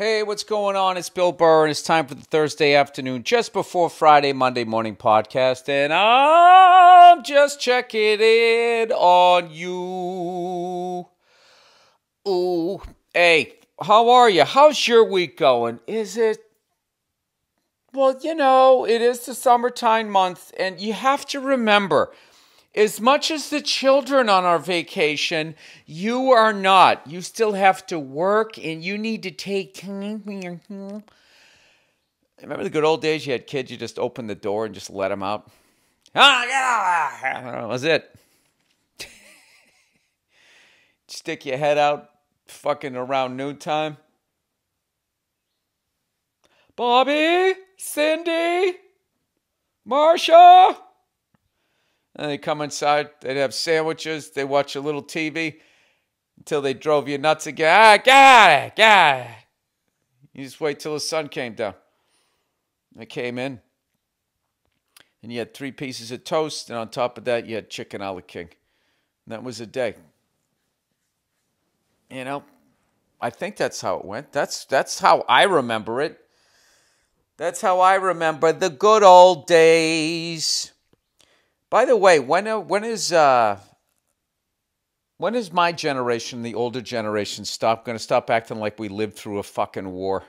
Hey, what's going on? It's Bill Burr, and it's time for the Thursday afternoon, just before Friday, Monday morning podcast, and I'm just checking in on you. Ooh, hey, how are you? How's your week going? Well, it is the summertime month, and you have to remember, as much as the children on our vacation, you are not. You still have to work and you need to take time. Remember the good old days? You had kids, you just opened the door and just let them out. That was it. Stick your head out fucking around noontime. Bobby, Cindy, Marsha. And they come inside, they'd have sandwiches, they watch a little TV until they drove you nuts again. Got it. You just wait till the sun came down. They came in, and you had 3 pieces of toast, and on top of that, you had chicken a la king. And that was a day. I think that's how it went. That's how I remember it. That's how I remember the good old days. By the way, when is my generation, the older generation, going to stop acting like we lived through a fucking war?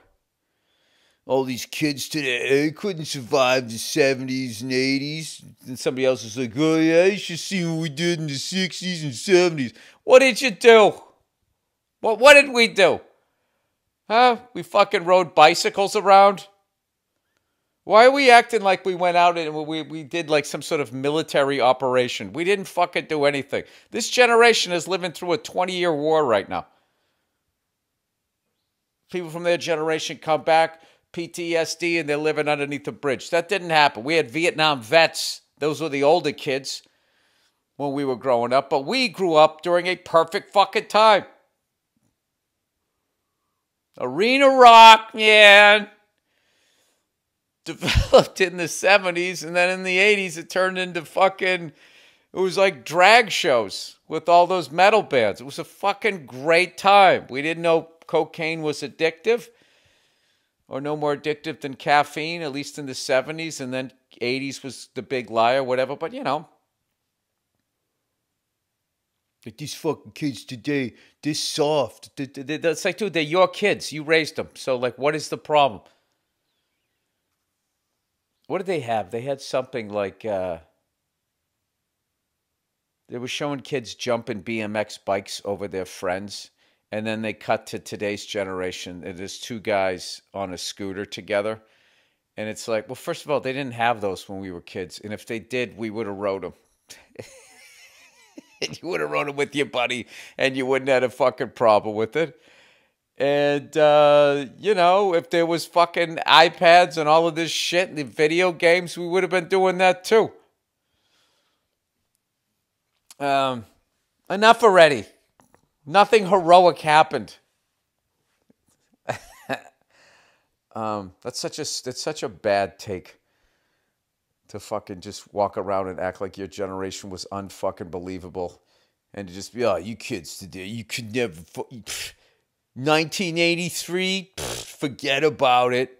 All these kids today couldn't survive the 70s and 80s. And somebody else is like, oh yeah, you should see what we did in the 60s and 70s. What did you do? What did we do? Huh? We fucking rode bicycles around? Why are we acting like we went out and we did like some sort of military operation? We didn't fucking do anything. This generation is living through a 20-year war right now. People from their generation come back, PTSD, and they're living underneath a bridge. That didn't happen. We had Vietnam vets. Those were the older kids when we were growing up. But we grew up during a perfect fucking time. Arena rock, man. Developed in the 70s, and then in the 80s it turned into it was like drag shows with all those metal bands. It was a fucking great time. We didn't know cocaine was addictive, or no more addictive than caffeine, at least in the 70s, and then 80s was the big lie or whatever, but like these fucking kids today, they're soft. It's like, dude, they're your kids. You raised them. So, like, what is the problem? What did they have? They had something like, they were showing kids jumping BMX bikes over their friends. And then they cut to today's generation. And there's 2 guys on a scooter together. And it's like, well, first of all, they didn't have those when we were kids. And if they did, we would have rode them. And you would have rode them with your buddy. And you wouldn't have had a fucking problem with it. And, if there was fucking iPads and all of this shit and the video games, we would have been doing that too. Enough already. Nothing heroic happened. That's such a bad take to fucking just walk around and act like your generation was unfucking believable. And to just be, oh, you kids today, you could never... 1983, forget about it.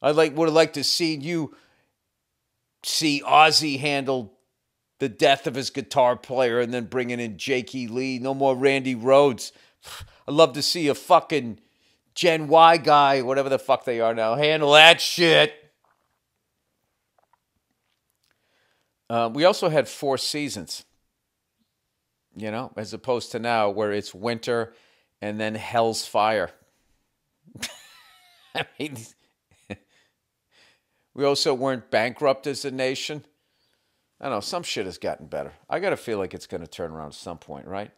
Would have liked to see Ozzy handle the death of his guitar player and then bringing in Jakey Lee. No more Randy Rhoads. I'd love to see a fucking Gen Y guy, whatever the fuck they are now, handle that shit. We also had 4 seasons, as opposed to now where it's winter and then hell's fire. I mean, we also weren't bankrupt as a nation. I don't know, some shit has gotten better. I got to feel like it's going to turn around at some point, right?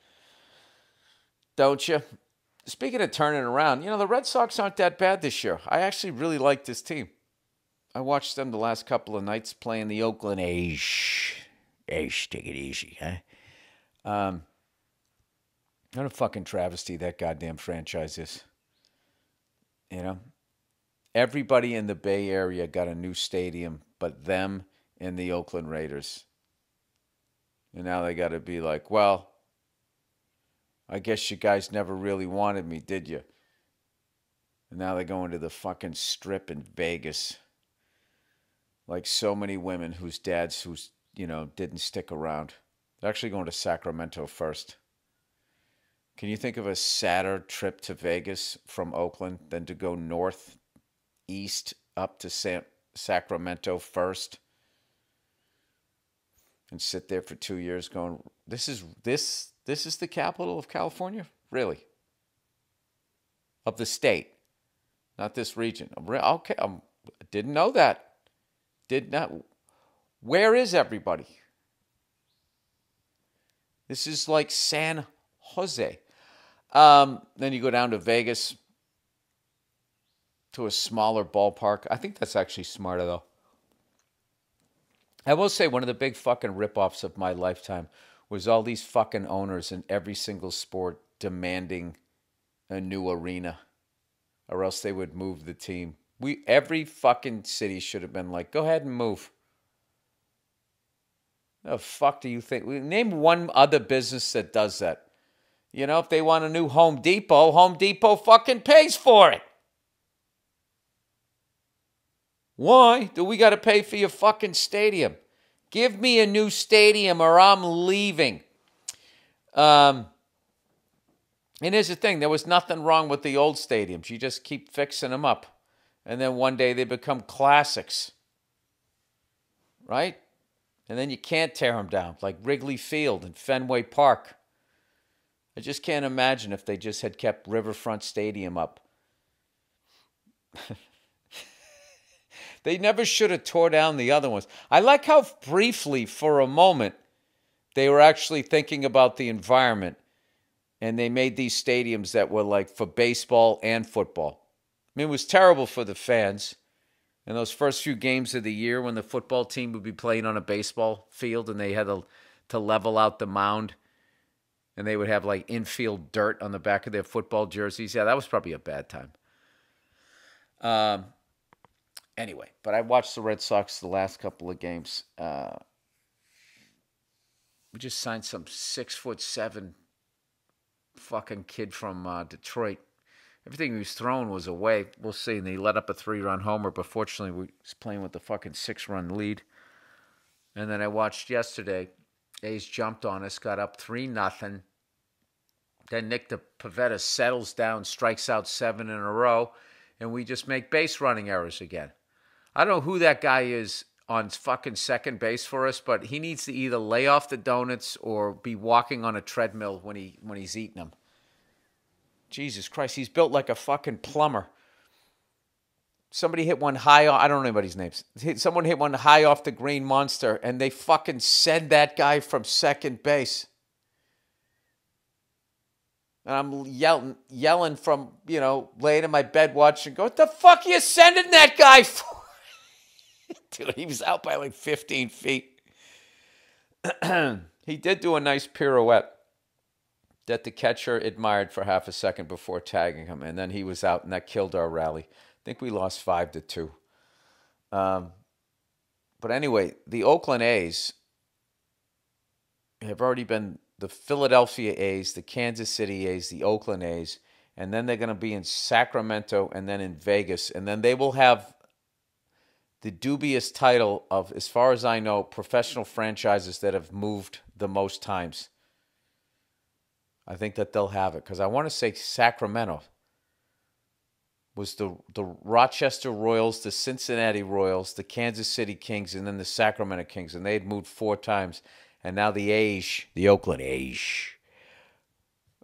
Don't you? Speaking of turning around, the Red Sox aren't that bad this year. I actually really like this team. I watched them the last couple of nights playing the Oakland A's. A's, take it easy, huh? What a fucking travesty that goddamn franchise is. Everybody in the Bay Area got a new stadium, but them and the Oakland Raiders. And now they got to be like, well, I guess you guys never really wanted me, did you? And now they're going to the fucking Strip in Vegas. Like so many women whose dads, didn't stick around. They're actually going to Sacramento first. Can you think of a sadder trip to Vegas from Oakland than to go north, east, up to Sacramento first? And sit there for 2 years going, this is the capital of California? Really? Of the state, not this region. Okay, I didn't know that. Did not. Where is everybody? This is like San Jose. Then you go down to Vegas, to a smaller ballpark. I think that's actually smarter, though. I will say one of the big fucking ripoffs of my lifetime was all these fucking owners in every single sport demanding a new arena, or else they would move the team. Every fucking city should have been like, go ahead and move. The fuck do you think? Name one other business that does that. If they want a new Home Depot fucking pays for it. Why do we got to pay for your fucking stadium? Give me a new stadium or I'm leaving. And here's the thing. There was nothing wrong with the old stadiums. You just keep fixing them up. And then one day they become classics. Right? And then you can't tear them down. Like Wrigley Field and Fenway Park. I just can't imagine if they just had kept Riverfront Stadium up. They never should have tore down the other ones. I like how briefly, for a moment, they were actually thinking about the environment. And they made these stadiums that were like for baseball and football. I mean, it was terrible for the fans. In those first few games of the year when the football team would be playing on a baseball field and they had to level out the mound. And they would have like infield dirt on the back of their football jerseys. Yeah, that was probably a bad time. Anyway, but I watched the Red Sox the last couple of games. We just signed some 6'7" fucking kid from Detroit. Everything he was throwing was away. We'll see. And he let up a 3-run homer, but fortunately we was playing with the fucking 6-run lead. And then I watched yesterday. A's jumped on us, got up 3-0. Then Nick Pivetta settles down, strikes out 7 in a row, and we just make base running errors again. I don't know who that guy is on fucking second base for us, but he needs to either lay off the donuts or be walking on a treadmill when he's eating them. Jesus Christ, he's built like a fucking plumber. Somebody hit one high, I don't know anybody's names. Someone hit one high off the green monster, and they fucking send that guy from second base. And I'm yelling from, laying in my bed watching, go, what the fuck are you sending that guy for? Dude, he was out by like 15 feet. He did do a nice pirouette that the catcher admired for half a second before tagging him, and then he was out, and that killed our rally. I think we lost 5-2. But anyway, the Oakland A's have already been the Philadelphia A's, the Kansas City A's, the Oakland A's, and then they're going to be in Sacramento and then in Vegas, and then they will have the dubious title of, as far as I know, professional franchises that have moved the most times. I think that they'll have it because I want to say Sacramento was the Rochester Royals, the Cincinnati Royals, the Kansas City Kings, and then the Sacramento Kings, and they had moved 4 times. And now the A's, the Oakland A's,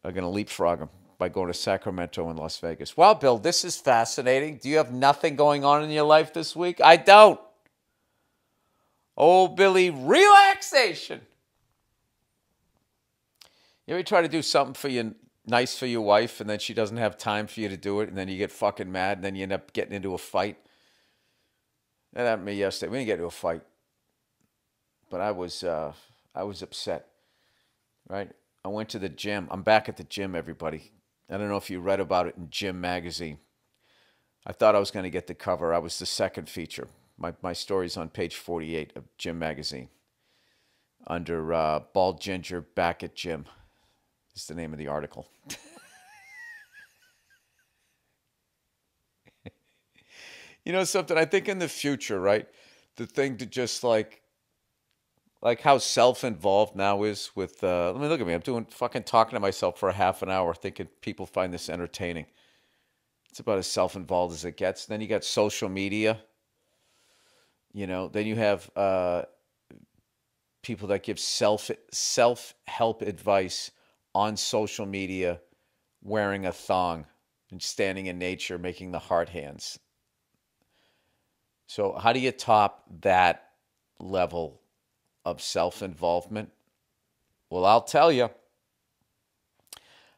are going to leapfrog them by going to Sacramento and Las Vegas. Well, Bill, this is fascinating. Do you have nothing going on in your life this week? I don't. Oh, Billy, relaxation. You ever try to do something for you, nice for your wife, and then she doesn't have time for you to do it, and then you get fucking mad, and then you end up getting into a fight? That happened to me yesterday. We didn't get into a fight, but I was upset, right? I went to the gym. I'm back at the gym, everybody. I don't know if you read about it in Gym Magazine. I thought I was going to get the cover. I was the second feature. My story's on page 48 of Gym Magazine under Bald Ginger Back at Gym. Is the name of the article. You know something? I think in the future, right? The thing to just like how self-involved now is with I mean, look at me. I'm doing fucking talking to myself for a half an hour thinking people find this entertaining. It's about as self-involved as it gets. Then you got social media, then you have people that give self-help advice on social media wearing a thong and standing in nature making the heart hands. So how do you top that level of self-involvement? Well, I'll tell you.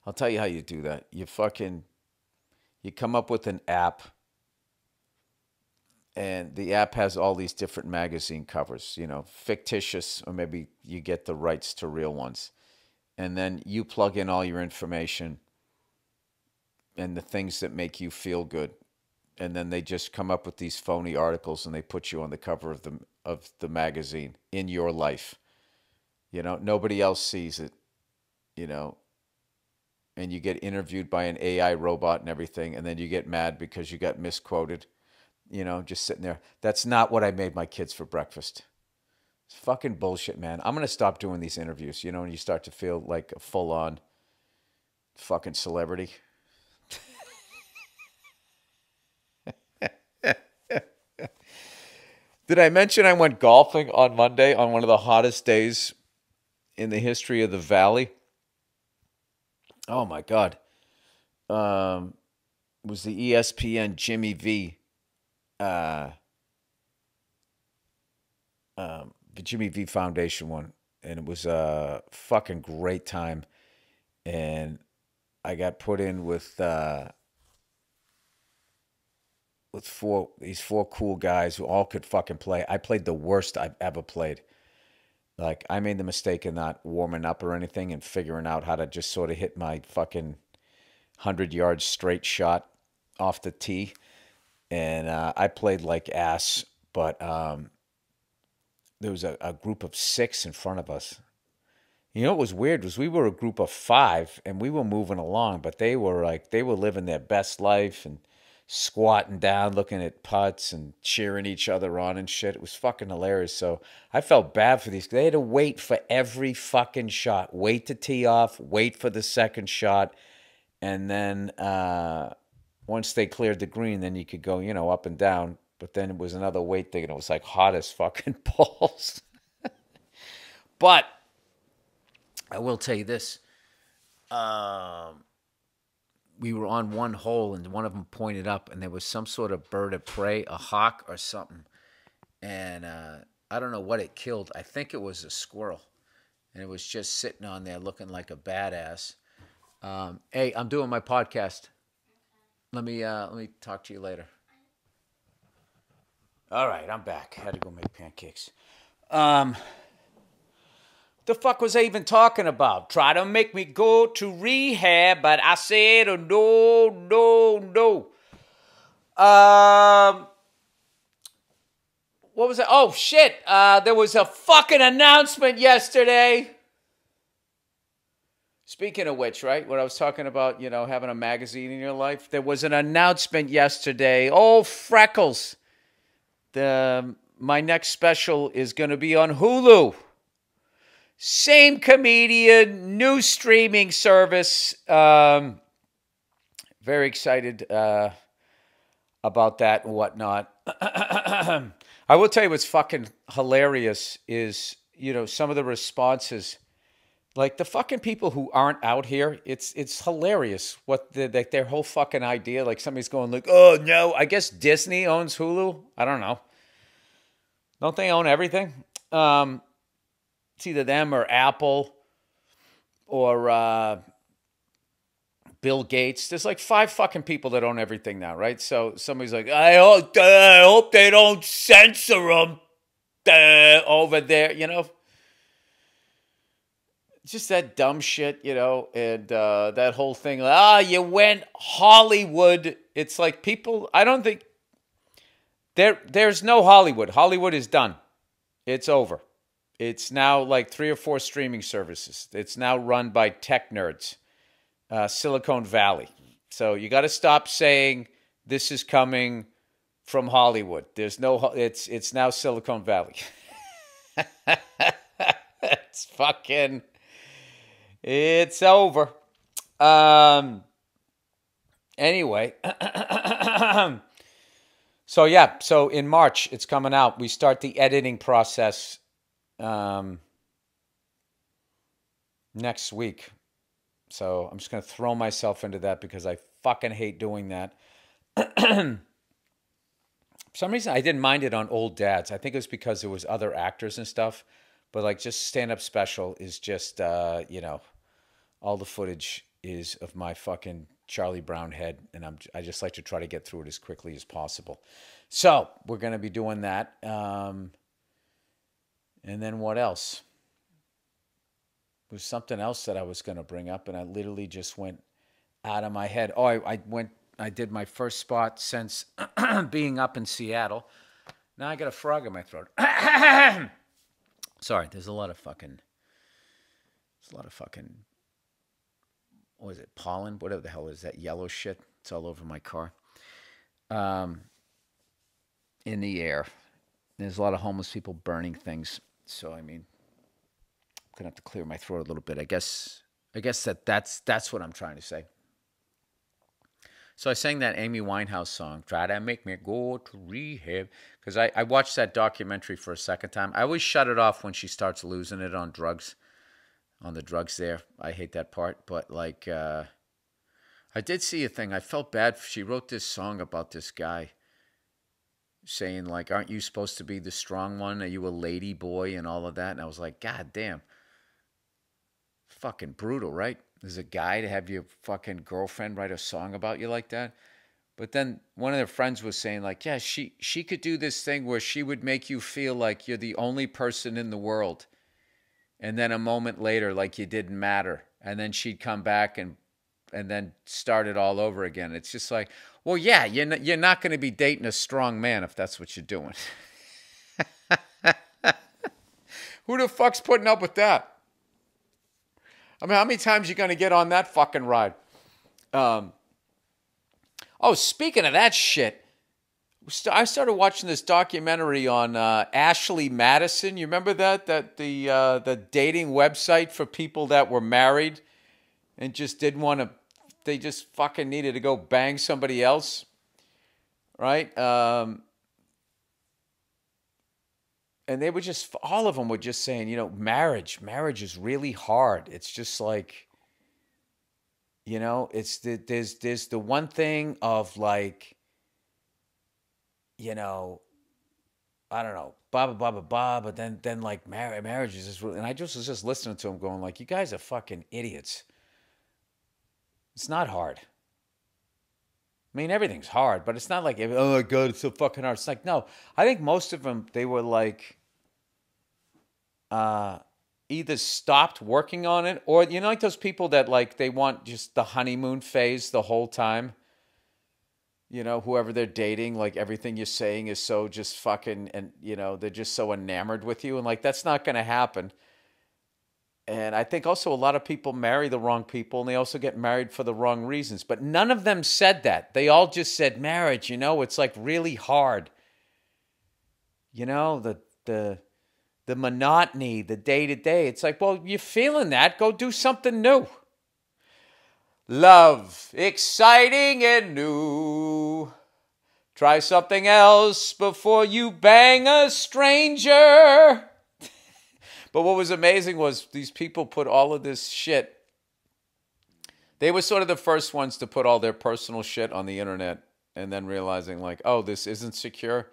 I'll tell you how you do that. You come up with an app, and the app has all these different magazine covers, fictitious, or maybe you get the rights to real ones. And then you plug in all your information and the things that make you feel good. And then they just come up with these phony articles and they put you on the cover of the magazine in your life. Nobody else sees it, and you get interviewed by an AI robot and everything, and then you get mad because you got misquoted, just sitting there. That's not what I made my kids for breakfast. It's fucking bullshit, man. I'm going to stop doing these interviews, when you start to feel like a full-on fucking celebrity. Did I mention I went golfing on Monday on one of the hottest days in the history of the Valley? Oh, my God. It was the ESPN Jimmy V. The Jimmy V Foundation one. And it was a fucking great time. And I got put in with these four cool guys who all could fucking play. I played the worst I've ever played. Like, I made the mistake of not warming up or anything and figuring out how to just sort of hit my fucking 100-yard straight shot off the tee. And I played like ass, but there was a group of 6 in front of us. What was weird was we were a group of 5, and we were moving along, but they were living their best life and squatting down, looking at putts and cheering each other on and shit. It was fucking hilarious. So I felt bad for these. They had to wait for every fucking shot. Wait to tee off. Wait for the second shot. And then once they cleared the green, then you could go, up and down. But then it was another wait thing, and it was like hot as fucking balls. But I will tell you this. We were on one hole, and one of them pointed up, and there was some sort of bird of prey, a hawk or something. And I don't know what it killed. I think it was a squirrel. And it was just sitting on there looking like a badass. Hey, I'm doing my podcast. Let me talk to you later. All right, I'm back. Had to go make pancakes. The fuck was I even talking about? Try to make me go to rehab, but I said no. What was it? Oh, shit. There was a fucking announcement yesterday. Speaking of which, right, what I was talking about, having a magazine in your life, there was an announcement yesterday. Oh, Freckles. My next special is going to be on Hulu. Same comedian, new streaming service. Very excited about that and whatnot. I will tell you what's fucking hilarious is, some of the responses. Like the fucking people who aren't out here, it's hilarious what their whole fucking idea. Like somebody's going like, oh no, I guess Disney owns Hulu. I don't know. Don't they own everything? It's either them or Apple or Bill Gates. There's like 5 fucking people that own everything now, right? So somebody's like, I hope they don't censor them over there, Just that dumb shit, and that whole thing. You went Hollywood. It's like people, I don't think, there's no Hollywood. Hollywood is done. It's over. It's now like 3 or 4 streaming services. It's now run by tech nerds, Silicon Valley. So you got to stop saying this is coming from Hollywood. There's no. It's now Silicon Valley. It's fucking. It's over. Anyway. So yeah. So in March, it's coming out. We start the editing process. Next week. So I'm just going to throw myself into that because I fucking hate doing that. For some reason, I didn't mind it on Old Dads. I think it was because there was other actors and stuff. But like just stand-up special is just, all the footage is of my fucking Charlie Brown head. And I just like to try to get through it as quickly as possible. So we're going to be doing that. And then what else? There was something else that I was going to bring up, and I literally just went out of my head. Oh, I did my first spot since being up in Seattle. Now I got a frog in my throat. Sorry, there's a lot of fucking, what is it, pollen? Whatever the hell is that yellow shit? It's all over my car. In the air. There's a lot of homeless people burning things. So, I mean, I'm going to have to clear my throat a little bit. I guess that's what I'm trying to say. So I sang that Amy Winehouse song, Try to Make Me Go to Rehab, because I watched that documentary for a second time. I always shut it off when she starts losing it on drugs, on the drugs there. I hate that part. But, like, I did see a thing. I felt bad. She wrote this song about this guy saying, like, aren't you supposed to be the strong one? Are you a lady boy and all of that? And I was like, God damn. Fucking brutal, right? As a guy to have your fucking girlfriend write a song about you like that. But then one of their friends was saying, like, yeah, she could do this thing where she would make you feel like you're the only person in the world. And then a moment later, like you didn't matter. And then she'd come back and then start it all over again. It's just like, well, yeah, you're not going to be dating a strong man if that's what you're doing. Who the fuck's putting up with that? I mean, how many times are you going to get on that fucking ride? Oh, speaking of that shit, I started watching this documentary on Ashley Madison. You remember that the dating website for people that were married and just didn't want to, they just fucking needed to go bang somebody else, right? And they were just, all of them were just saying, marriage is really hard. It's just like, it's there's the one thing of like, I don't know, blah, blah, blah, blah, blah, but then like marriage is just really, and I just was just listening to them going like, you guys are fucking idiots. It's not hard. I mean, everything's hard, but it's not like, oh my God, it's so fucking hard. It's like, no, I think most of them, they were like, either stopped working on it or, like those people that like, they want just the honeymoon phase the whole time. Whoever they're dating, like everything you're saying is so just fucking, and, they're just so enamored with you. And like, that's not going to happen. And I think also a lot of people marry the wrong people and they also get married for the wrong reasons. But none of them said that. They all just said marriage, it's like really hard. The monotony, the day-to-day. It's like, well, you're feeling that. Go do something new. Love, exciting and new. Try something else before you bang a stranger. But what was amazing was these people put all of this shit. They were sort of the first ones to put all their personal shit on the internet and then realizing like, oh, this isn't secure.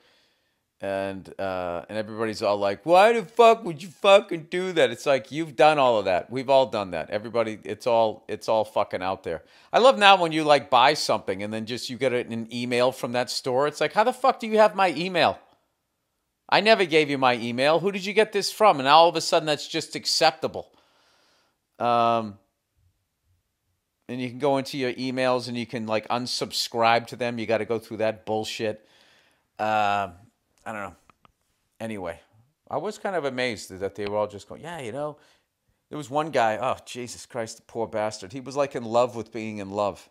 And everybody's all like, why the fuck would you fucking do that? It's like, you've done all of that. We've all done that. Everybody, it's all fucking out there. I love now when you like buy something and then just you get an email from that store. It's like, how the fuck do you have my email? I never gave you my email. Who did you get this from? And now all of a sudden that's just acceptable. And you can go into your emails and you can like unsubscribe to them. You got to go through that bullshit. I don't know. Anyway, I was kind of amazed that they were all just going, yeah, there was one guy, oh, Jesus Christ, the poor bastard. He was like in love with being in love.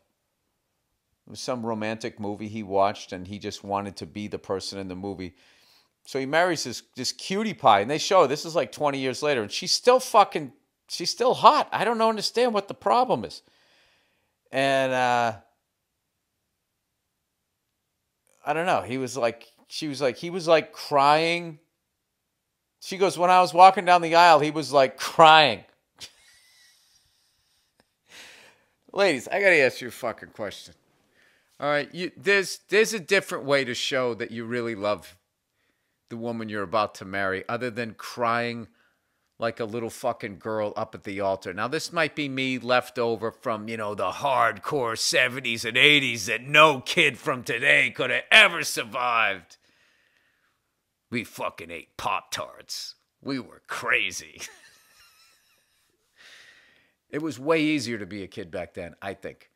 It was some romantic movie he watched, and he just wanted to be the person in the movie. So he marries this cutie pie, and they show this is like 20 years later, and she's still hot. I don't understand what the problem is. And I don't know. He was like crying. She goes, when I was walking down the aisle, he was like crying. Ladies, I gotta ask you a fucking question. All right, there's a different way to show that you really love the woman you're about to marry, other than crying like a little fucking girl up at the altar. Now, this might be me left over from, the hardcore 70s and 80s that no kid from today could have ever survived. We fucking ate Pop-Tarts. We were crazy. It was way easier to be a kid back then, I think.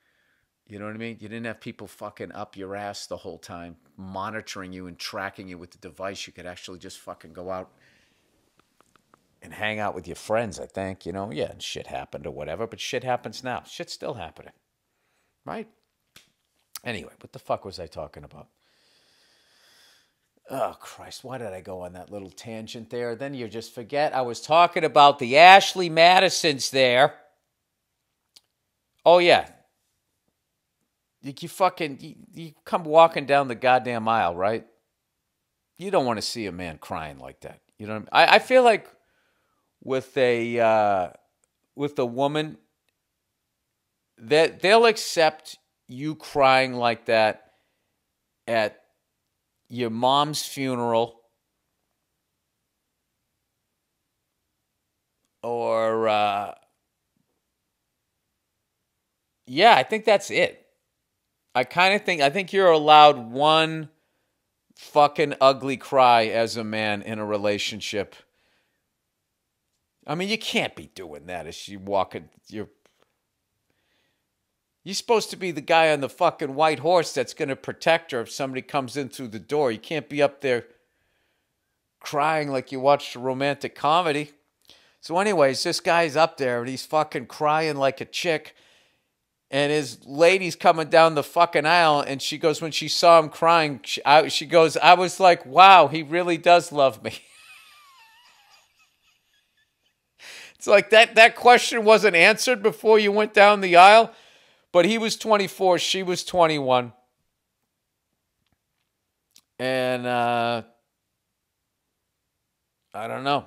You know what I mean? You didn't have people fucking up your ass the whole time, monitoring you and tracking you with the device. You could actually just fucking go out and hang out with your friends, I think. Yeah, and shit happened or whatever, but shit happens now. Shit's still happening. Right? Anyway, what the fuck was I talking about? Oh, Christ, why did I go on that little tangent there? Then you just forget I was talking about the Ashley Madisons there. Oh, yeah. You come walking down the goddamn aisle, right? You don't want to see a man crying like that. You know what I mean? I feel like with a woman, that they'll accept you crying like that at your mom's funeral, or yeah, I think that's it. I think you're allowed one fucking ugly cry as a man in a relationship. I mean, you can't be doing that as you walking. You're supposed to be the guy on the fucking white horse that's going to protect her if somebody comes in through the door. You can't be up there crying like you watched a romantic comedy. So anyways, this guy's up there and he's fucking crying like a chick. And his lady's coming down the fucking aisle, and she goes, when she saw him crying, she goes, I was like, wow, he really does love me. It's like that question wasn't answered before you went down the aisle, but he was 24, she was 21. And I don't know.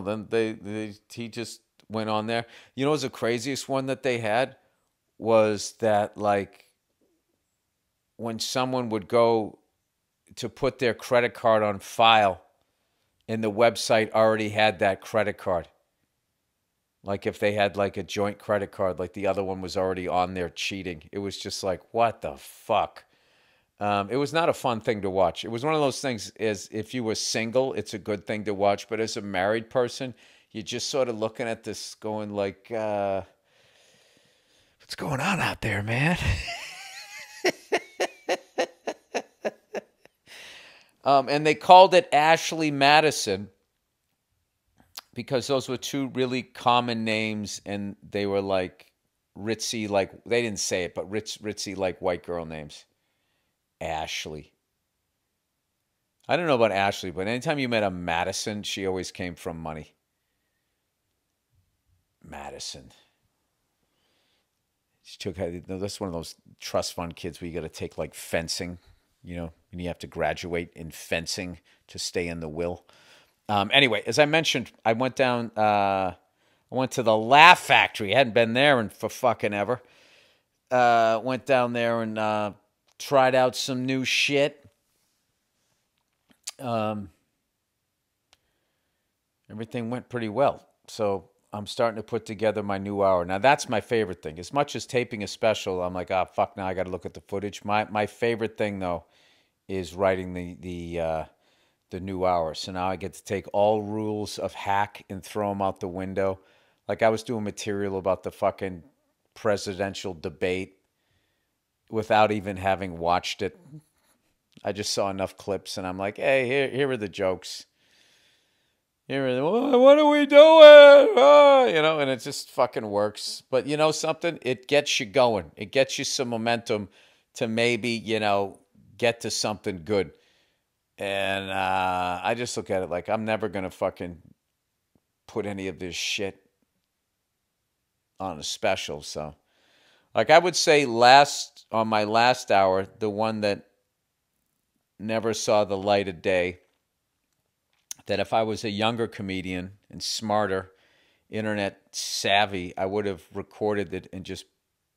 Then he just went on there. You know what was the craziest one that they had? Was that, like, when someone would go to put their credit card on file and the website already had that credit card. Like if they had like a joint credit card, like the other one was already on there cheating. It was just like, what the fuck? It was not a fun thing to watch. It was one of those things, is if you were single, it's a good thing to watch. But as a married person, you're just sort of looking at this going like, what's going on out there, man? And they called it Ashley Madison because those were two really common names, and they were like ritzy, like, they didn't say it, but ritzy like white girl names. Ashley. I don't know about Ashley, but anytime you met a Madison, she always came from money. Madison. That's one of those trust fund kids where you got to take like fencing, and you have to graduate in fencing to stay in the will. Anyway, as I mentioned, I went down. I went to the Laugh Factory. I hadn't been there for fucking ever. Went down there and tried out some new shit. Everything went pretty well. So I'm starting to put together my new hour. Now, that's my favorite thing. As much as taping a special, I'm like, fuck, now I got to look at the footage. My favorite thing, though, is writing the new hour. So now I get to take all rules of hack and throw them out the window. Like I was doing material about the fucking presidential debate without even having watched it. I just saw enough clips, and I'm like, hey, here are the jokes. What are we doing? And it just fucking works. But you know something? It gets you going. It gets you some momentum to maybe, get to something good. And I just look at it like I'm never going to fucking put any of this shit on a special. So, like, I would say on my last hour, the one that never saw the light of day, that if I was a younger comedian and smarter, internet savvy, I would have recorded it and just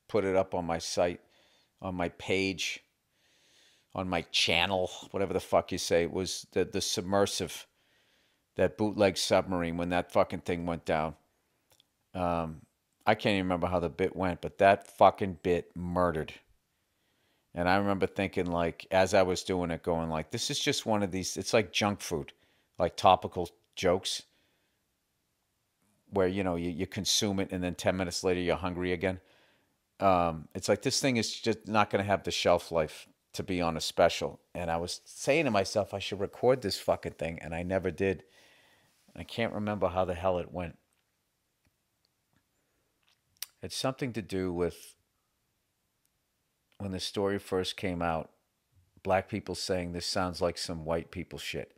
put it up on my site, on my page, on my channel, whatever the fuck you say. It was the submersive, that bootleg submarine, when that fucking thing went down. I can't even remember how the bit went, but that fucking bit murdered. And I remember thinking, like, as I was doing it, going like, this is just one of these, it's like junk food, like topical jokes where, you consume it and then 10 minutes later you're hungry again. It's like, this thing is just not going to have the shelf life to be on a special. And I was saying to myself, I should record this fucking thing, and I never did. I can't remember how the hell it went. It's something to do with when the story first came out, black people saying this sounds like some white people shit.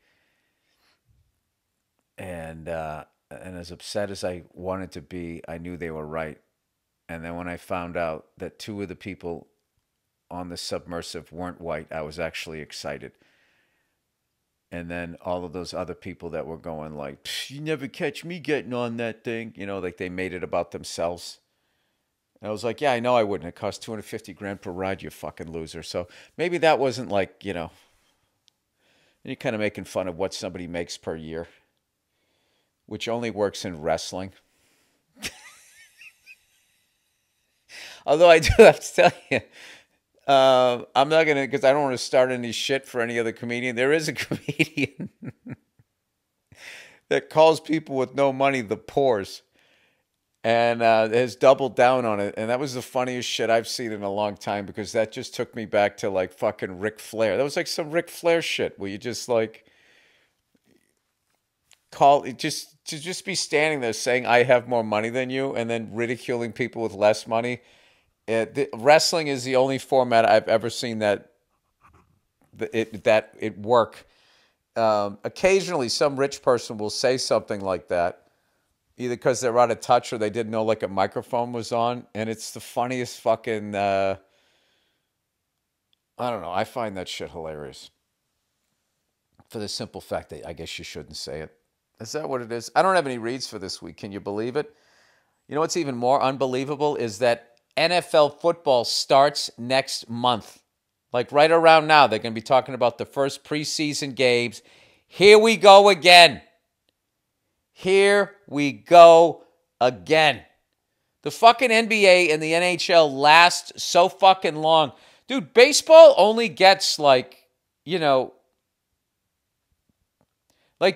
And as upset as I wanted to be, I knew they were right. And then when I found out that two of the people on the submersive weren't white, I was actually excited. And then all of those other people that were going like, you never catch me getting on that thing, like they made it about themselves. And I was like, yeah, I know I wouldn't. It cost $250,000 per ride, you fucking loser. So maybe that wasn't like, you're kind of making fun of what somebody makes per year, which only works in wrestling. Although I do have to tell you, I'm not going to, because I don't want to start any shit for any other comedian. There is a comedian that calls people with no money the poors, and has doubled down on it. And that was the funniest shit I've seen in a long time, because that just took me back to like fucking Ric Flair. That was like some Ric Flair shit where you just like just be standing there saying, I have more money than you, and then ridiculing people with less money. Wrestling is the only format I've ever seen that it work. Occasionally, some rich person will say something like that, either because they're out of touch or they didn't know like a microphone was on, and it's the funniest fucking. I don't know. I find that shit hilarious. For the simple fact that I guess you shouldn't say it. Is that what it is? I don't have any reads for this week. Can you believe it? You know what's even more unbelievable is that NFL football starts next month. Like right around now, they're going to be talking about the first preseason games. Here we go again. Here we go again. The fucking NBA and the NHL last so fucking long. Dude, baseball only gets like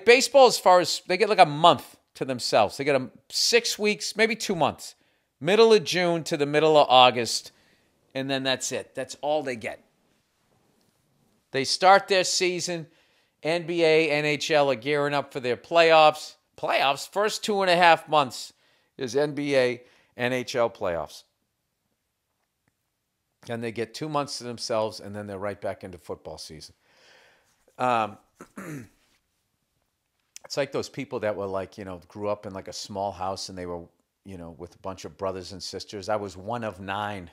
baseball, as far as they get like a month to themselves. They get 6 weeks, maybe 2 months. Middle of June to the middle of August, and then that's it. That's all they get. They start their season. NBA, NHL are gearing up for their playoffs. First 2.5 months is NBA, NHL playoffs. And they get 2 months to themselves, and then they're right back into football season. It's like those people that were like, grew up in like a small house, and they were with a bunch of brothers and sisters. I was one of 9.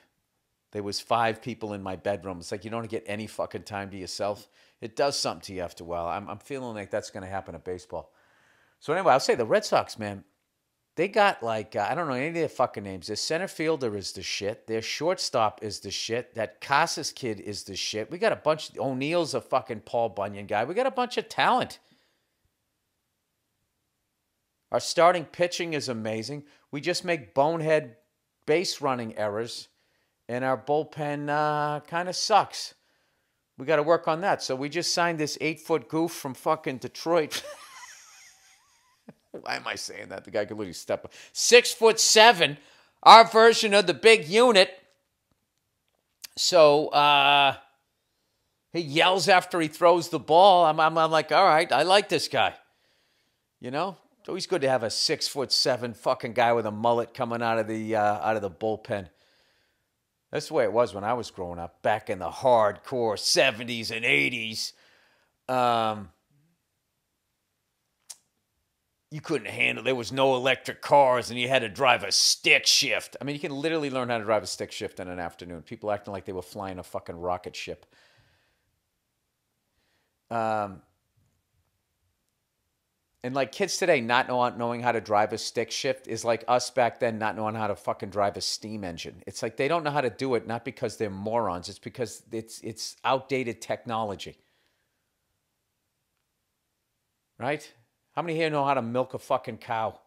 There was 5 people in my bedroom. It's like you don't get any fucking time to yourself. It does something to you after a while. I'm feeling like that's going to happen at baseball. So anyway, I'll say the Red Sox, man, they got like, I don't know any of their fucking names. Their center fielder is the shit. Their shortstop is the shit. That Casas kid is the shit. We got a bunch. O'Neill's a fucking Paul Bunyan guy. We got a bunch of talent. Our starting pitching is amazing. We just make bonehead base running errors, and our bullpen kind of sucks. We got to work on that. So we just signed this 8-foot goof from fucking Detroit. Why am I saying that? The guy could literally step up. 6'7", our version of the big unit. So he yells after he throws the ball. I'm like, all right, I like this guy. It's always good to have a 6'7" fucking guy with a mullet coming out of the bullpen. That's the way it was when I was growing up, back in the hardcore 70s and 80s. You couldn't handle, there was no electric cars, and you had to drive a stick shift. I mean, you can literally learn how to drive a stick shift in an afternoon. People acting like they were flying a fucking rocket ship. And like kids today not knowing how to drive a stick shift is like us back then not knowing how to fucking drive a steam engine. It's like they don't know how to do it, not because they're morons. It's because it's outdated technology. Right? How many here know how to milk a fucking cow?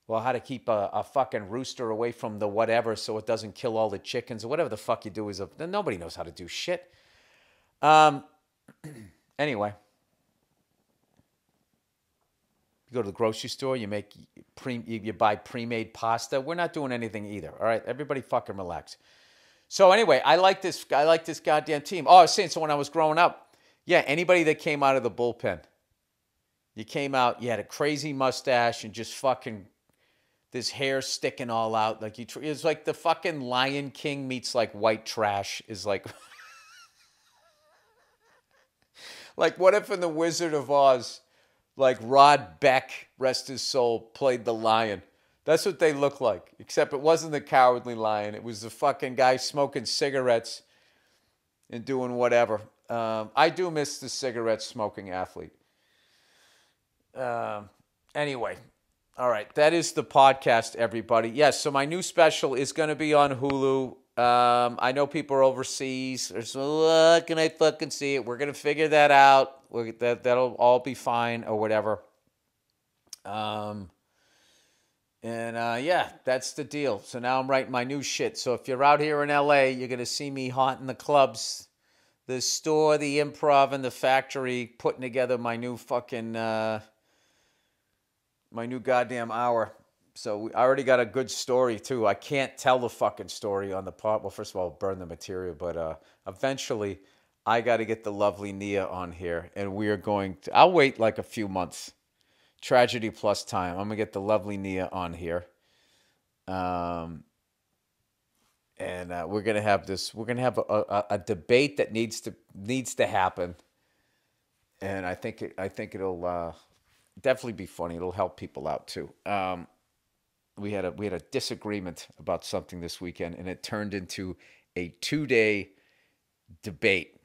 Well, how to keep a fucking rooster away from the whatever so it doesn't kill all the chickens or whatever the fuck you do. Nobody knows how to do shit. Anyway. You go to the grocery store, you buy pre-made pasta. We're not doing anything either. All right, everybody fucking relax. So anyway, I like this goddamn team. Oh, I was saying, so when I was growing up, yeah, anybody that came out of the bullpen, you came out, you had a crazy mustache and just fucking this hair sticking all out, like it's like the fucking Lion King meets like white trash is like. Like what if in The Wizard of Oz, like Rod Beck, rest his soul, played the lion. That's what they look like. Except it wasn't the Cowardly Lion. It was the fucking guy smoking cigarettes and doing whatever. I do miss the cigarette smoking athlete. Anyway. All right. That is the podcast, everybody. Yes, so my new special is going to be on Hulu. I know people are overseas. There's, can I fucking see it? We're going to figure that out. That'll all be fine or whatever. Yeah, that's the deal. So now I'm writing my new shit. So if you're out here in LA, you're going to see me haunting the clubs, the store, the Improv, and the Factory, putting together my new fucking, my new goddamn hour. So I already got a good story, too. I can't tell the fucking story on the pod. Well, first of all, I'll burn the material. But eventually, I got to get the lovely Nia on here. And we are going to... I'll wait like a few months. Tragedy plus time. I'm going to get the lovely Nia on here. And we're going to have this... We're going to have a debate that needs to happen. And I think it'll definitely be funny. It'll help people out, too. We had a disagreement about something this weekend, and it turned into a 2-day debate.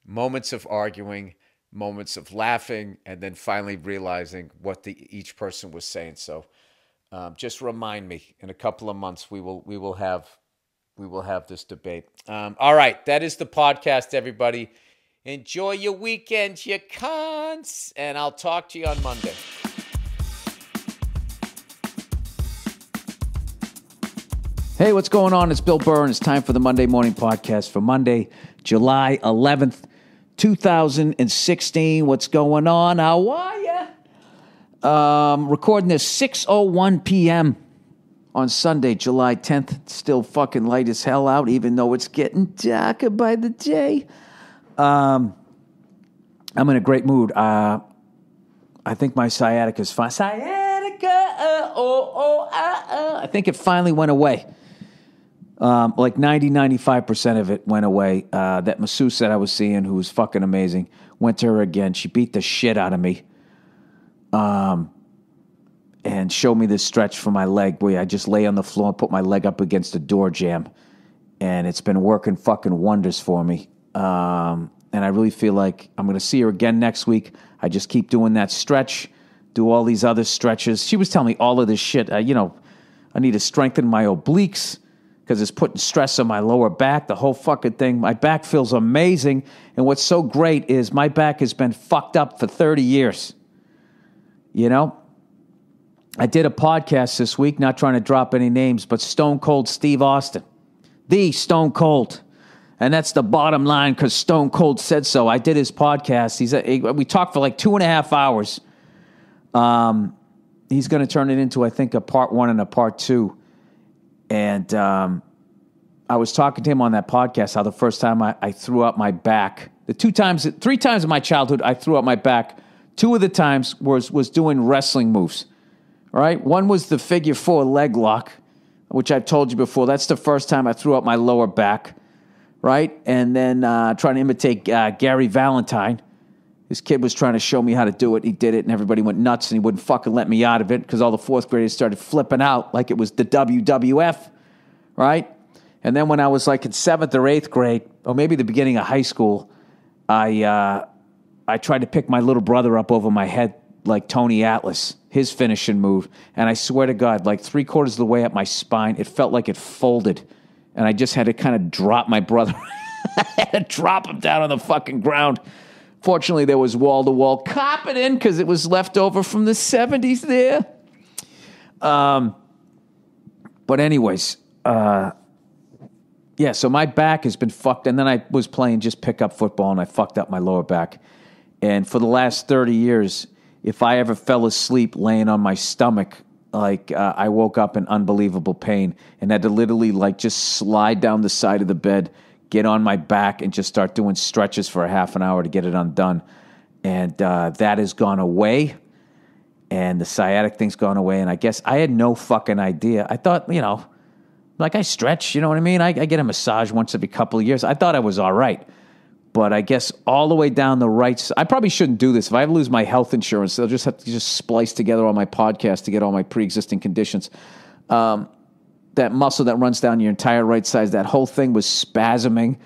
Moments of arguing, moments of laughing, and then finally realizing what each person was saying. So, just remind me in a couple of months we will have this debate. All right, that is the podcast, everybody. Enjoy your weekend, you cunts, and I'll talk to you on Monday. Hey, what's going on? It's Bill Burr, and it's time for the Monday Morning Podcast for Monday, July 11th, 2016. What's going on? How are you? Recording this 6:01 p.m. on Sunday, July 10th. It's still fucking light as hell out, even though it's getting darker by the day. I'm in a great mood. I think my sciatica is fine. Sciatica, I think it finally went away. Like 95% of it went away. That masseuse that I was seeing, who was fucking amazing, went to her again. She beat the shit out of me. And showed me this stretch for my leg where I just lay on the floor and put my leg up against the door jamb. And it's been working fucking wonders for me. And I really feel like I'm going to see her again next week. I just keep doing that stretch, do all these other stretches. She was telling me all of this shit. I need to strengthen my obliques because it's putting stress on my lower back, the whole fucking thing. My back feels amazing. And what's so great is my back has been fucked up for 30 years. You know? I did a podcast this week, not trying to drop any names, but Stone Cold Steve Austin. The Stone Cold. And that's the bottom line because Stone Cold said so. I did his podcast. We talked for like 2.5 hours. He's going to turn it into, I think, a part 1 and a part 2. And I was talking to him on that podcast how the first time I threw out my back, 3 times in my childhood I threw out my back. 2 of the times was doing wrestling moves. All right, one was the figure 4 leg lock. which I've told you before. That's the first time I threw out my lower back, right? And then trying to imitate Gary Valentine. This kid was trying to show me how to do it. He did it, and everybody went nuts, and he wouldn't fucking let me out of it because all the fourth graders started flipping out like it was the WWF, right? And then when I was like in 7th or 8th grade, or maybe the beginning of high school, I tried to pick my little brother up over my head like Tony Atlas, his finishing move. And I swear to God, like 3/4 of the way up my spine, it felt like it folded. And I just had to kind of drop my brother. I had to drop him down on the fucking ground. Fortunately, there was wall-to-wall carpeting because it was left over from the 70s there. But anyways, yeah, so my back has been fucked. And then I was playing just pickup football, and I fucked up my lower back. And for the last 30 years, if I ever fell asleep laying on my stomach, like I woke up in unbelievable pain and had to literally like just slide down the side of the bed, get on my back, and just start doing stretches for a half an hour to get it undone. And that has gone away, and the sciatic thing's gone away. And I guess I had no fucking idea. I thought, you know, like I stretch, you know what I mean? I get a massage once every couple of years. I thought I was all right. But I guess all the way down the right side, I probably shouldn't do this. If I ever lose my health insurance, they'll just have to just splice together all my podcasts to get all my pre-existing conditions. That muscle that runs down your entire right side, that whole thing was spasming.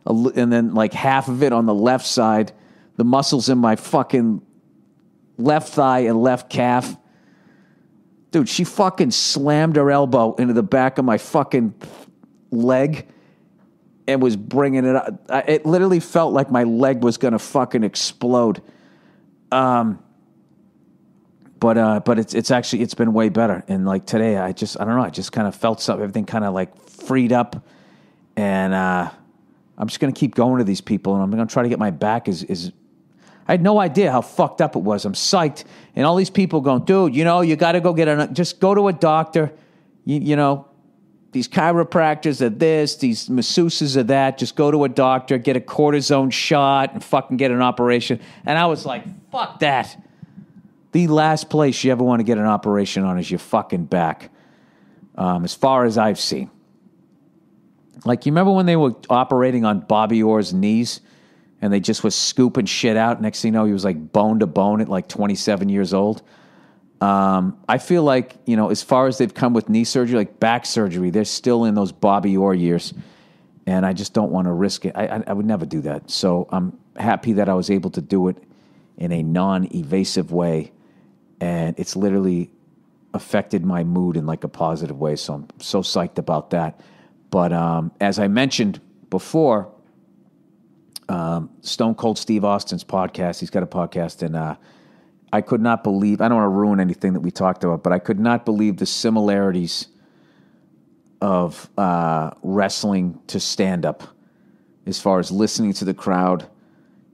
And then like half of it on the left side, the muscles in my fucking left thigh and left calf. Dude, she fucking slammed her elbow into the back of my fucking leg and was bringing it up. It literally felt like my leg was going to fucking explode. But it's been way better. And like today, I don't know, I just kind of felt something, everything kind of like freed up. And I'm just going to keep going to these people, and I'm going to try to get my back I had no idea how fucked up it was. I'm psyched. And all these people going, dude, you know, you got to go just go to a doctor. You know, these chiropractors are this, these masseuses are that. Just go to a doctor, get a cortisone shot, and fucking get an operation. And I was like, fuck that. The last place you ever want to get an operation on is your fucking back, as far as I've seen. Like, you remember when they were operating on Bobby Orr's knees, and they just was scooping shit out? Next thing you know, he was like bone to bone at like 27 years old. I feel like, you know, as far as they've come with knee surgery, like back surgery, they're still in those Bobby Orr years. And I just don't want to risk it. I would never do that. So I'm happy that I was able to do it in a non-evasive way. And it's literally affected my mood in like a positive way. So I'm so psyched about that. But as I mentioned before, Stone Cold Steve Austin's podcast, he's got a podcast, and I could not believe, I don't want to ruin anything that we talked about, but I could not believe the similarities of wrestling to stand-up as far as listening to the crowd,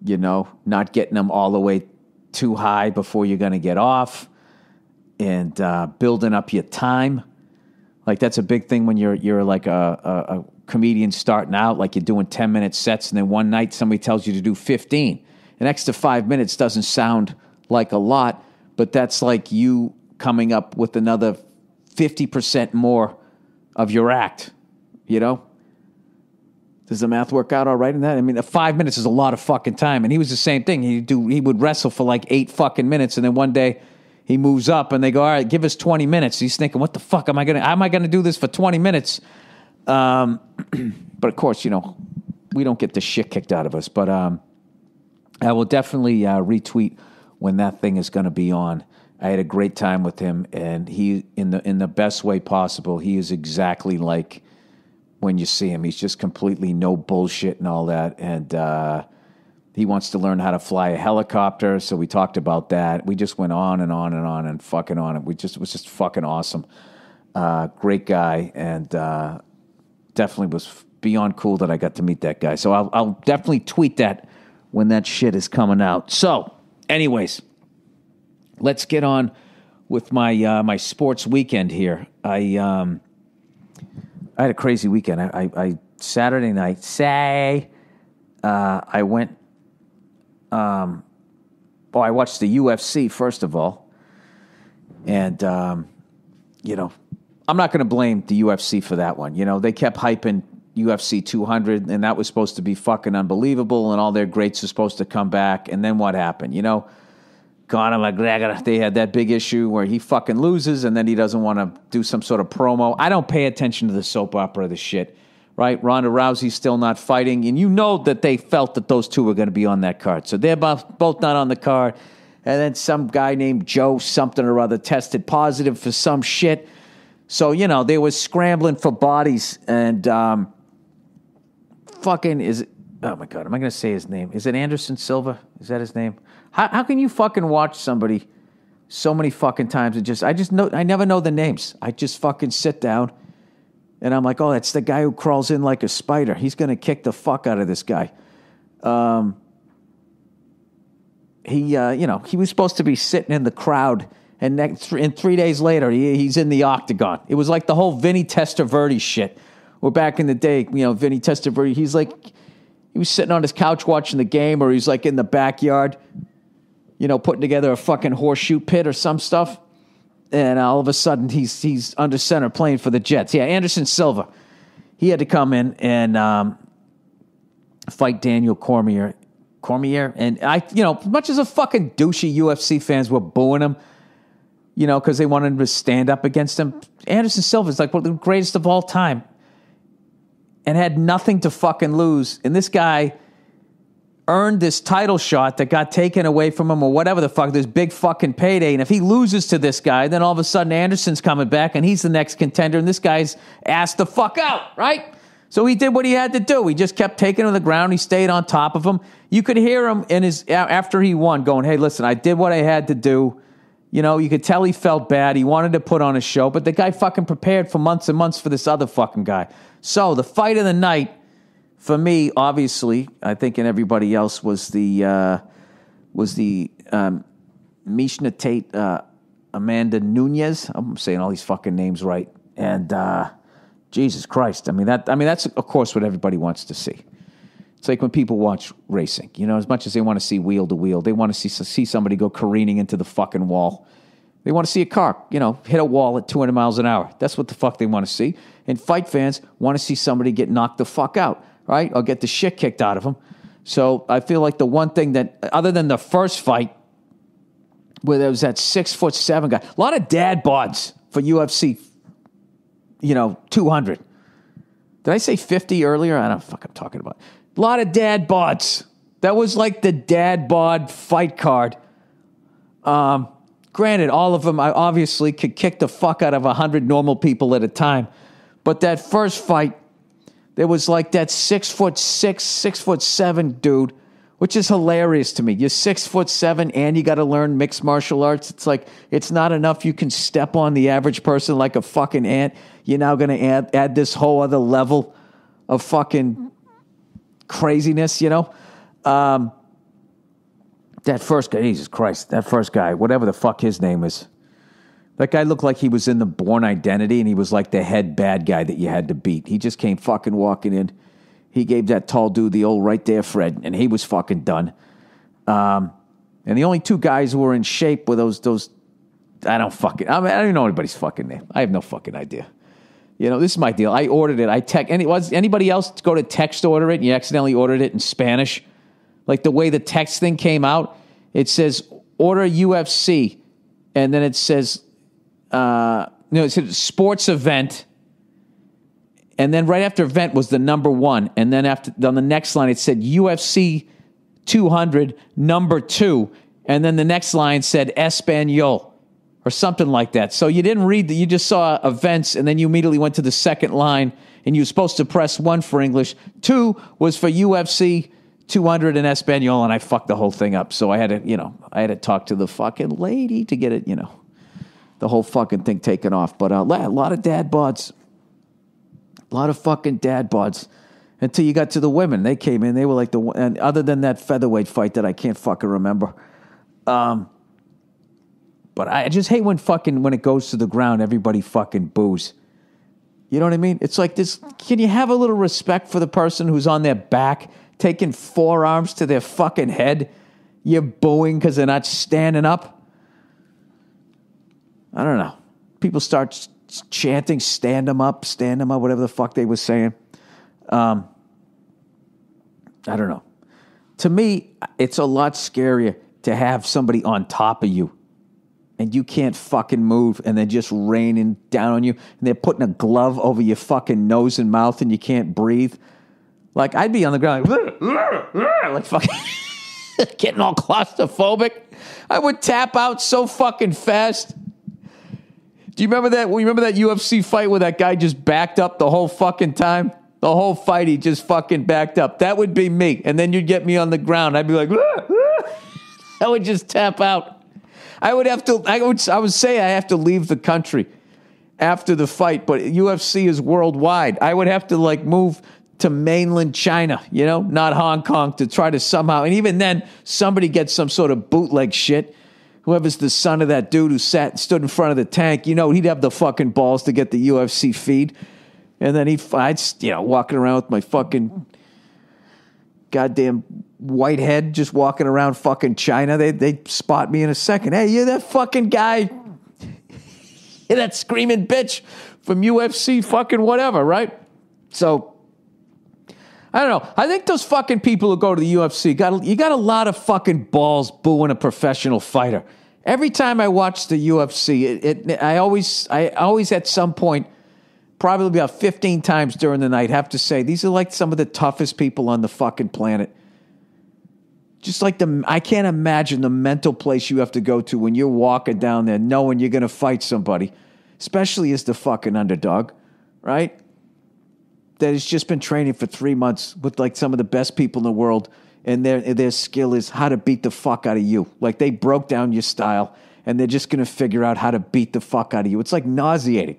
you know, not getting them all the way too high before you're going to get off, and building up your time. Like, that's a big thing when you're like a comedian starting out, like you're doing 10-minute sets, and then one night somebody tells you to do 15. An extra 5 minutes doesn't sound like a lot, but that's like you coming up with another 50% more of your act, you know? Does the math work out all right in that? I mean, 5 minutes is a lot of fucking time, and he was the same thing. He would wrestle for like 8 fucking minutes, and then one day he moves up, and they go, all right, give us 20 minutes. He's thinking, what the fuck am I gonna do this for 20 minutes? But of course, you know, we don't get the shit kicked out of us. But I will definitely retweet when that thing is going to be on. I had a great time with him, and he, in the best way possible, he is exactly like when you see him. He's just completely no bullshit and all that. And he wants to learn how to fly a helicopter, so we talked about that. We just went on and on and on and fucking on. It was just fucking awesome. Great guy, and definitely was beyond cool that I got to meet that guy. So I'll definitely tweet that when that shit is coming out. So, anyways, let's get on with my my sports weekend here. I had a crazy weekend. I Saturday night, I went. I watched the UFC first of all, and you know, I'm not going to blame the UFC for that one. They kept hyping UFC 200, and that was supposed to be fucking unbelievable, and all their greats are supposed to come back. And then what happened? Conor McGregor, they had that big issue where he fucking loses, and then he doesn't want to do some sort of promo. I don't pay attention to the soap opera of the shit, right? Ronda Rousey's still not fighting, and that they felt that those two were going to be on that card. So they're both not on the card. And then some guy named Joe something or other tested positive for some shit. So, they were scrambling for bodies, and oh my God, am I going to say his name? Is it Anderson Silva? Is that his name? How can you fucking watch somebody so many fucking times and I never know the names. I just fucking sit down and I'm like, oh, that's the guy who crawls in like a spider. He's going to kick the fuck out of this guy. He was supposed to be sitting in the crowd, and 3 days later, he's in the octagon. It was like the whole Vinny Testaverde shit. Where back in the day, Vinny Testaverde, he was sitting on his couch watching the game, or he's like in the backyard, putting together a fucking horseshoe pit or some stuff. And all of a sudden, he's under center playing for the Jets. Yeah, Anderson Silva. He had to come in and fight Daniel Cormier. And as much as a fucking douchey UFC fans were booing him, because they wanted him to stand up against him, Anderson Silva is like one of the greatest of all time and had nothing to fucking lose. And this guy earned this title shot that got taken away from him or whatever the fuck, this big fucking payday. And if he loses to this guy, then all of a sudden Anderson's coming back and he's the next contender and this guy's asked the fuck out, right? So he did what he had to do. He just kept taking him to the ground. He stayed on top of him. You could hear him after he won going, hey, listen, I did what I had to do. You could tell he felt bad. He wanted to put on a show, but the guy fucking prepared for months and months for this other fucking guy. So the fight of the night, for me, obviously, I think, and everybody else, was the Mishna Tate, Amanda Nunez. I'm saying all these fucking names right. And Jesus Christ, that's of course what everybody wants to see. It's like when people watch racing, as much as they want to see wheel to wheel, they want to see somebody go careening into the fucking wall. They want to see a car, hit a wall at 200 miles an hour. That's what the fuck they want to see. And fight fans want to see somebody get knocked the fuck out, right? Or get the shit kicked out of them. So I feel like the one thing that, other than the first fight, where there was that 6'7" guy, a lot of dad bods for UFC, 200. Did I say 50 earlier? I don't know what the fuck I'm talking about. A lot of dad bods. That was like the dad bod fight card. Granted, all of them, I obviously could kick the fuck out of 100 normal people at a time. But that first fight, there was like that 6'6", 6'7" dude, which is hilarious to me. You're 6'7" and you got to learn mixed martial arts. It's like, it's not enough you can step on the average person like a fucking ant. You're now going to add this whole other level of fucking craziness, That first guy, Jesus Christ, whatever the fuck his name is. That guy looked like he was in the Bourne Identity, and he was like the head bad guy that you had to beat. He just came fucking walking in. He gave that tall dude the old right there, Fred, and he was fucking done. And the only two guys who were in shape were those. I don't even know anybody's fucking name. I have no fucking idea. This is my deal. I ordered it. Anybody else go to text order it and you accidentally ordered it in Spanish? Like the way the text thing came out, it says order UFC, and then it says, it says sports event, and then right after event was the number 1, and then on the next line it said UFC 200 number 2, and then the next line said Espanol or something like that. So you didn't read you just saw events, and then you immediately went to the second line, and you were supposed to press 1 for English. 2 was for UFC 200 in Espanol, and I fucked the whole thing up. So I had to talk to the fucking lady to get it, the whole fucking thing taken off. But a lot of dad bods. A lot of fucking dad bods. Until you got to the women. They came in, they were like and other than that featherweight fight that I can't fucking remember. But I just hate when it goes to the ground, everybody fucking boos. You know what I mean? It's like this, can you have a little respect for the person who's on their back, taking forearms to their fucking head? You're booing because they're not standing up? I don't know. People start chanting, stand them up, whatever the fuck they were saying. I don't know. To me, it's a lot scarier to have somebody on top of you and you can't fucking move and they're just raining down on you and they're putting a glove over your fucking nose and mouth and you can't breathe. Like, I'd be on the ground like fucking getting all claustrophobic. I would tap out so fucking fast. Do you remember that? Well, you remember that UFC fight where that guy just backed up the whole fucking time? The whole fight, he just fucking backed up. That would be me. And then you'd get me on the ground. I'd be like, I would just tap out. I would say I have to leave the country after the fight, but UFC is worldwide. I would have to like move to mainland China, not Hong Kong, to try to somehow, and even then, somebody gets some sort of bootleg shit. Whoever's the son of that dude who stood in front of the tank, he'd have the fucking balls to get the UFC feed. And then I'd walking around with my fucking goddamn white head, just walking around fucking China. They'd spot me in a second. Hey, you're that fucking guy. You're that screaming bitch from UFC fucking whatever, right? So, I don't know. I think those fucking people who go to the UFC, you got a lot of fucking balls booing a professional fighter. Every time I watch the UFC, I always at some point, probably about 15 times during the night, have to say, these are like some of the toughest people on the fucking planet. Just like I can't imagine the mental place you have to go to when you're walking down there knowing you're going to fight somebody, especially as the fucking underdog, right? That has just been training for 3 months with like some of the best people in the world, and their skill is how to beat the fuck out of you. Like they broke down your style, and they're just going to figure out how to beat the fuck out of you. It's like nauseating.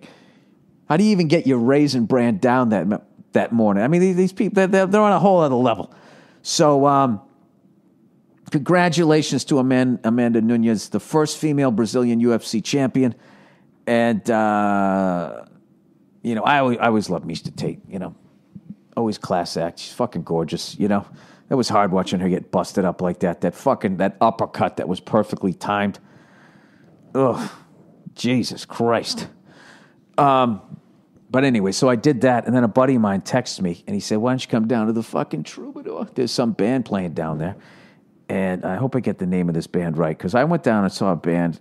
How do you even get your Raisin Bran down that morning? I mean, these people, they're on a whole other level. So, congratulations to Amanda Nunes, the first female Brazilian UFC champion. And, I always loved Miesha Tate, always class act. She's fucking gorgeous, It was hard watching her get busted up like that. That uppercut that was perfectly timed. Ugh, Jesus Christ. But anyway, so I did that, and then a buddy of mine texted me, and he said, why don't you come down to the fucking Troubadour? There's some band playing down there. And I hope I get the name of this band right, because I went down and saw a band,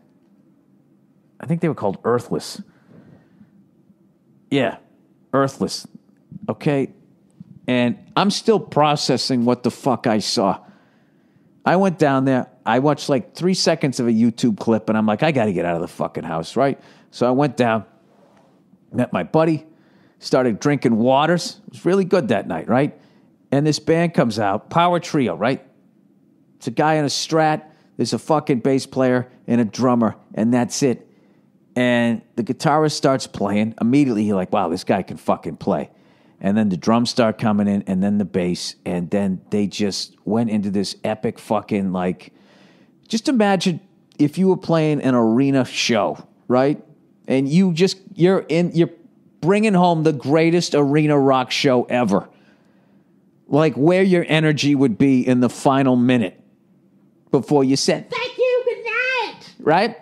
I think they were called Earthless. Yeah, Earthless. Okay? And I'm still processing what the fuck I saw. I went down there, I watched like 3 seconds of a YouTube clip, and I'm like, I got to get out of the fucking house, right? So I went down, met my buddy, started drinking waters. It was really good that night, right? And this band comes out, power trio, right? It's a guy in a Strat, there's a fucking bass player and a drummer, and that's it. And the guitarist starts playing. Immediately, you're like, wow, this guy can fucking play. And then the drums start coming in, and then the bass, and then they just went into this epic fucking, like, just imagine if you were playing an arena show, right? And you're bringing home the greatest arena rock show ever. Like where your energy would be in the final minute before you said, thank you, good night, right?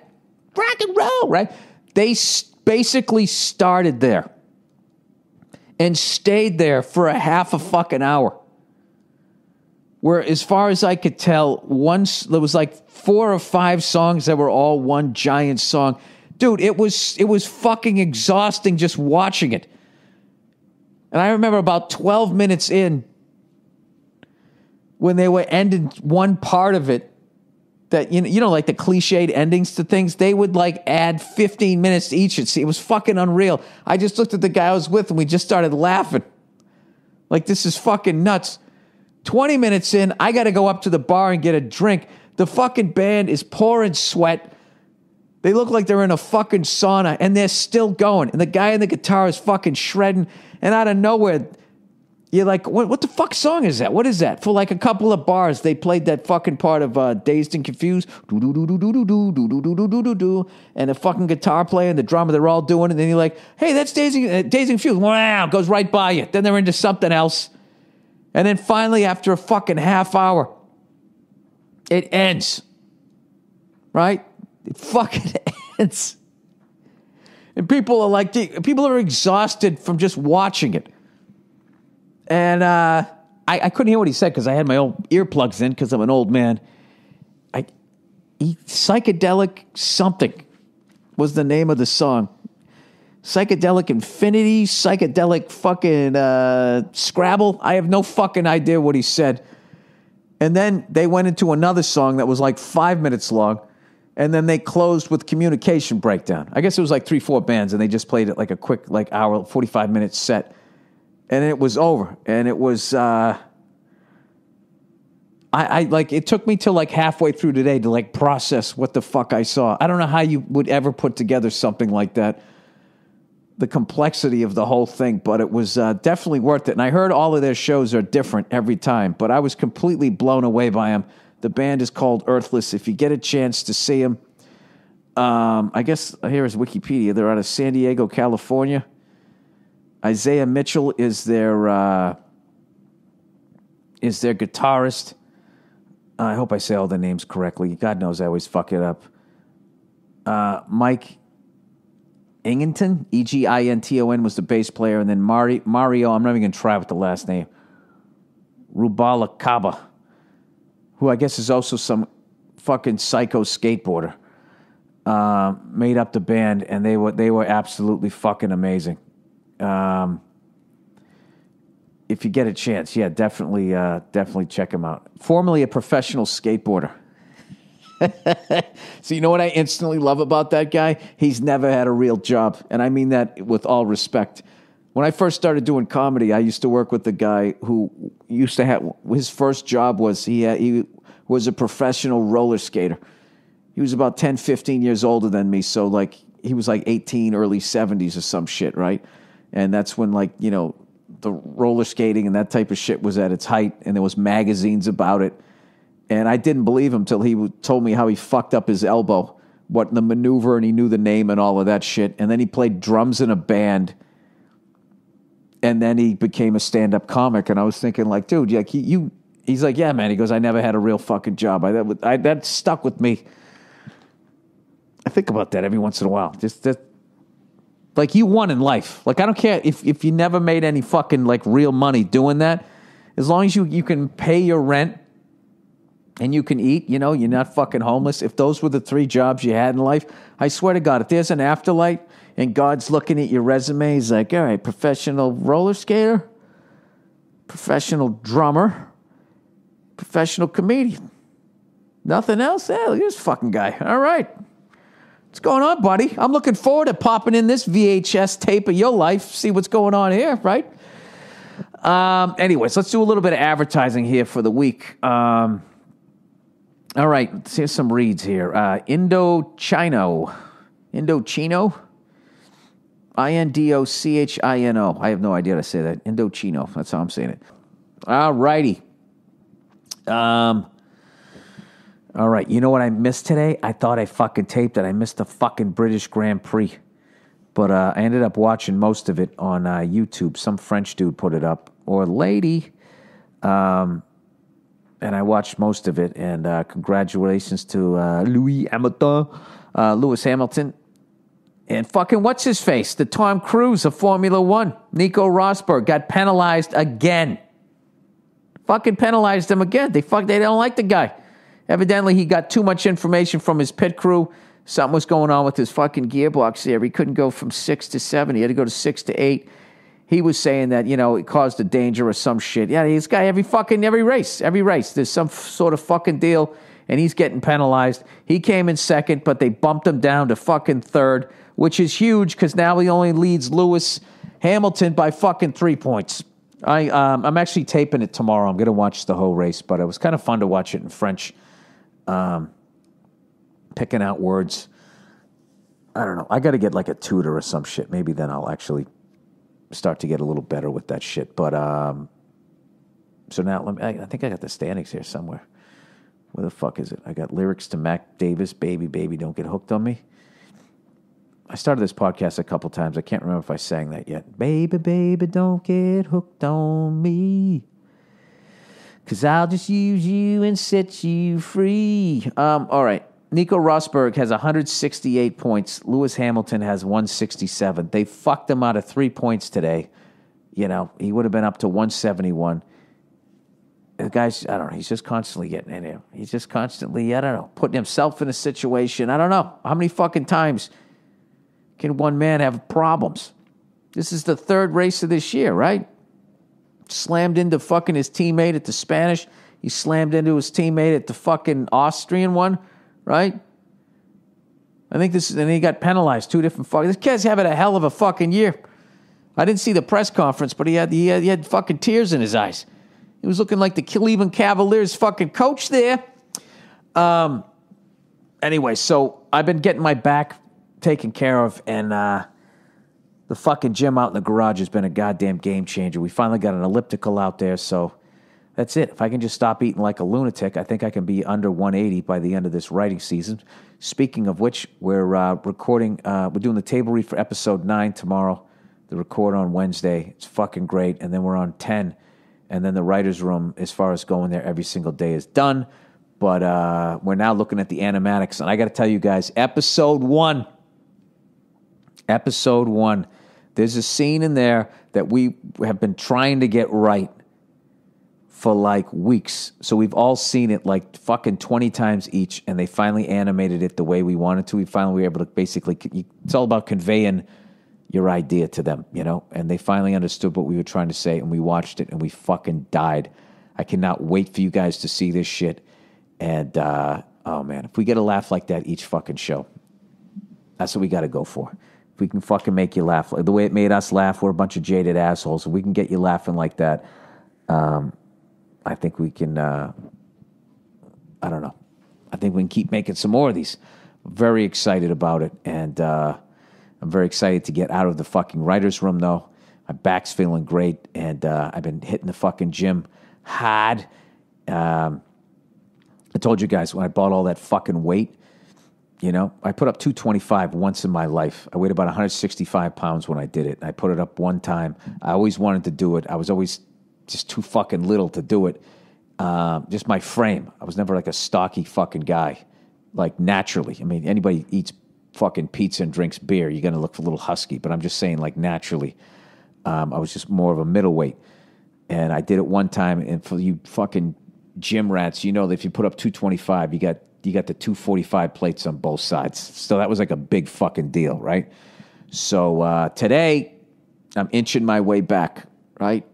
Rock and roll, right? They basically started there and stayed there for a half a fucking hour. Where, as far as I could tell, there was like 4 or 5 songs that were all one giant song. Dude, it was fucking exhausting just watching it. And I remember about 12 minutes in, when they were ending one part of it, that, like the cliched endings to things, they would like add 15 minutes to each. It was fucking unreal. I just looked at the guy I was with and we just started laughing. Like, this is fucking nuts. 20 minutes in, I got to go up to the bar and get a drink. The fucking band is pouring sweat. They look like they're in a fucking sauna, and they're still going. And the guy on the guitar is fucking shredding. And out of nowhere, you're like, what the fuck song is that? What is that? For like a couple of bars, they played that fucking part of Dazed and Confused. Do-do-do-do-do-do-do-do-do-do-do-do. And the fucking guitar player and the drummer, they're all doing it. And then you're like, hey, that's Dazed and Confused. Wow, goes right by you. Then they're into something else. And then finally, after a fucking half hour, it ends. Right? It fucking ends. And people are exhausted from just watching it. And I couldn't hear what he said because I had my old earplugs in because I'm an old man. Psychedelic something was the name of the song. Psychedelic Infinity, psychedelic fucking Scrabble. I have no fucking idea what he said. And then they went into another song that was like 5 minutes long. And then they closed with Communication Breakdown. I guess it was like 3-4 bands, and they just played it like a quick, like hour, 45-minute set. And it was over. And it was, it took me till like halfway through today to like process what the fuck I saw. I don't know how you would ever put together something like that. The complexity of the whole thing, but it was definitely worth it. And I heard all of their shows are different every time, but I was completely blown away by them. The band is called Earthless. If you get a chance to see them, I guess here is Wikipedia. They're out of San Diego, California. Isaiah Mitchell is their guitarist. I hope I say all the names correctly. God knows I always fuck it up. Mike Eginton, Eginton, was the bass player, and then Mario, I'm not even going to try with the last name, Rubalcaba, who I guess is also some fucking psycho skateboarder, made up the band, and they were absolutely fucking amazing. If you get a chance, yeah, definitely check him out. Formerly a professional skateboarder. So you know what I instantly love about that guy? He's never had a real job, and I mean that with all respect. When I first started doing comedy, I used to work with a guy who used to have, his first job was he was a professional roller skater. He was about 10, 15 years older than me, so like he was like 18, early 70s or some shit, right? And that's when like, you know, the roller skating and that type of shit was at its height, and there was magazines about it. And I didn't believe him till he told me how he fucked up his elbow, what the maneuver, and he knew the name and all of that shit. And then he played drums in a band, and then he became a stand-up comic. And I was thinking, like, dude, like he's like, yeah, man. He goes, I never had a real fucking job. That stuck with me. I think about that every once in a while. Just that, like, you won in life. Like, I don't care if you never made any fucking like real money doing that. As long as you can pay your rent. And you can eat, you know, you're not fucking homeless. If those were the 3 jobs you had in life, I swear to God, if there's an afterlife and God's looking at your resume, he's like, all right, professional roller skater, professional drummer, professional comedian. Nothing else? Yeah, look at this fucking guy. All right. What's going on, buddy? I'm looking forward to popping in this VHS tape of your life, see what's going on here, right? Anyways, let's do a little bit of advertising here for the week. All right, here's some reads here. Indochino. Indochino? Indochino. I have no idea how to say that. Indochino. That's how I'm saying it. All righty. All right, you know what I missed today? I thought I fucking taped it. I missed the fucking British Grand Prix. But I ended up watching most of it on YouTube. Some French dude put it up. Or lady. And I watched most of it, and congratulations to Lewis Hamilton, and fucking what's his face, the Tom Cruise of Formula One, Nico Rosberg, got penalized again. Fucking penalized him again. They don't like the guy. Evidently, he got too much information from his pit crew. Something was going on with his fucking gearbox there. He couldn't go from 6 to 7. He had to go to 6 to 8. He was saying that, you know, it caused a danger or some shit. Yeah, this guy, every race, there's some sort of fucking deal, and he's getting penalized. He came in second, but they bumped him down to fucking third, which is huge because now he only leads Lewis Hamilton by fucking 3 points. I'm actually taping it tomorrow. I'm going to watch the whole race, but it was kind of fun to watch it in French, picking out words. I don't know. I got to get like a tutor or some shit. Maybe then I'll actually start to get a little better with that shit. But so now I think I got the standings here somewhere. Where the fuck is it? I got lyrics to Mac Davis, Baby, Baby, Don't Get Hooked on Me. I started this podcast a couple times. I can't remember if I sang that yet. Baby, baby, don't get hooked on me, 'cause I'll just use you and set you free. All right. Nico Rosberg has 168 points. Lewis Hamilton has 167. They fucked him out of 3 points today. You know, he would have been up to 171. The guy's, I don't know, he's just constantly getting in here. He's just constantly, I don't know, putting himself in a situation. I don't know. How many fucking times can one man have problems? This is the third race of this year, right? Slammed into fucking his teammate at the Spanish. He slammed into his teammate at the fucking Austrian one, right? I think this, and he got penalized 2 different fucking. This kid's having a hell of a fucking year. I didn't see the press conference, but he had fucking tears in his eyes. He was looking like the Cleveland Cavaliers fucking coach there. Anyway, so I've been getting my back taken care of, and the fucking gym out in the garage has been a goddamn game changer. We finally got an elliptical out there, so that's it. If I can just stop eating like a lunatic, I think I can be under 180 by the end of this writing season. Speaking of which, we're recording, we're doing the table read for episode 9 tomorrow. The record on Wednesday. It's fucking great. And then we're on 10. And then the writer's room, as far as going there every single day, is done. But we're now looking at the animatics. And I got to tell you guys, episode 1, there's a scene in there that we have been trying to get right for like weeks. So we've all seen it like fucking 20 times each, and they finally animated it the way we wanted to. We finally were able to basically, it's all about conveying your idea to them, you know, and they finally understood what we were trying to say, and we watched it, and we fucking died. I cannot wait for you guys to see this shit. And, oh man, if we get a laugh like that each fucking show, that's what we got to go for. If we can fucking make you laugh, the way it made us laugh, we're a bunch of jaded assholes. If we can get you laughing like that, I think we can, I don't know. I think we can keep making some more of these. I'm very excited about it, and I'm very excited to get out of the fucking writer's room, though. My back's feeling great, and I've been hitting the fucking gym hard. I told you guys when I bought all that fucking weight, you know, I put up 225 once in my life. I weighed about 165 pounds when I did it. I put it up one time. I always wanted to do it. I was always just too fucking little to do it. Just my frame. I was never like a stocky fucking guy, like naturally. I mean, anybody eats fucking pizza and drinks beer, you're going to look a little husky. But I'm just saying, like, naturally, I was just more of a middleweight. And I did it one time, and for you fucking gym rats, you know that if you put up 225, you got the 245 plates on both sides. So that was like a big fucking deal, right? So today, I'm inching my way back, right?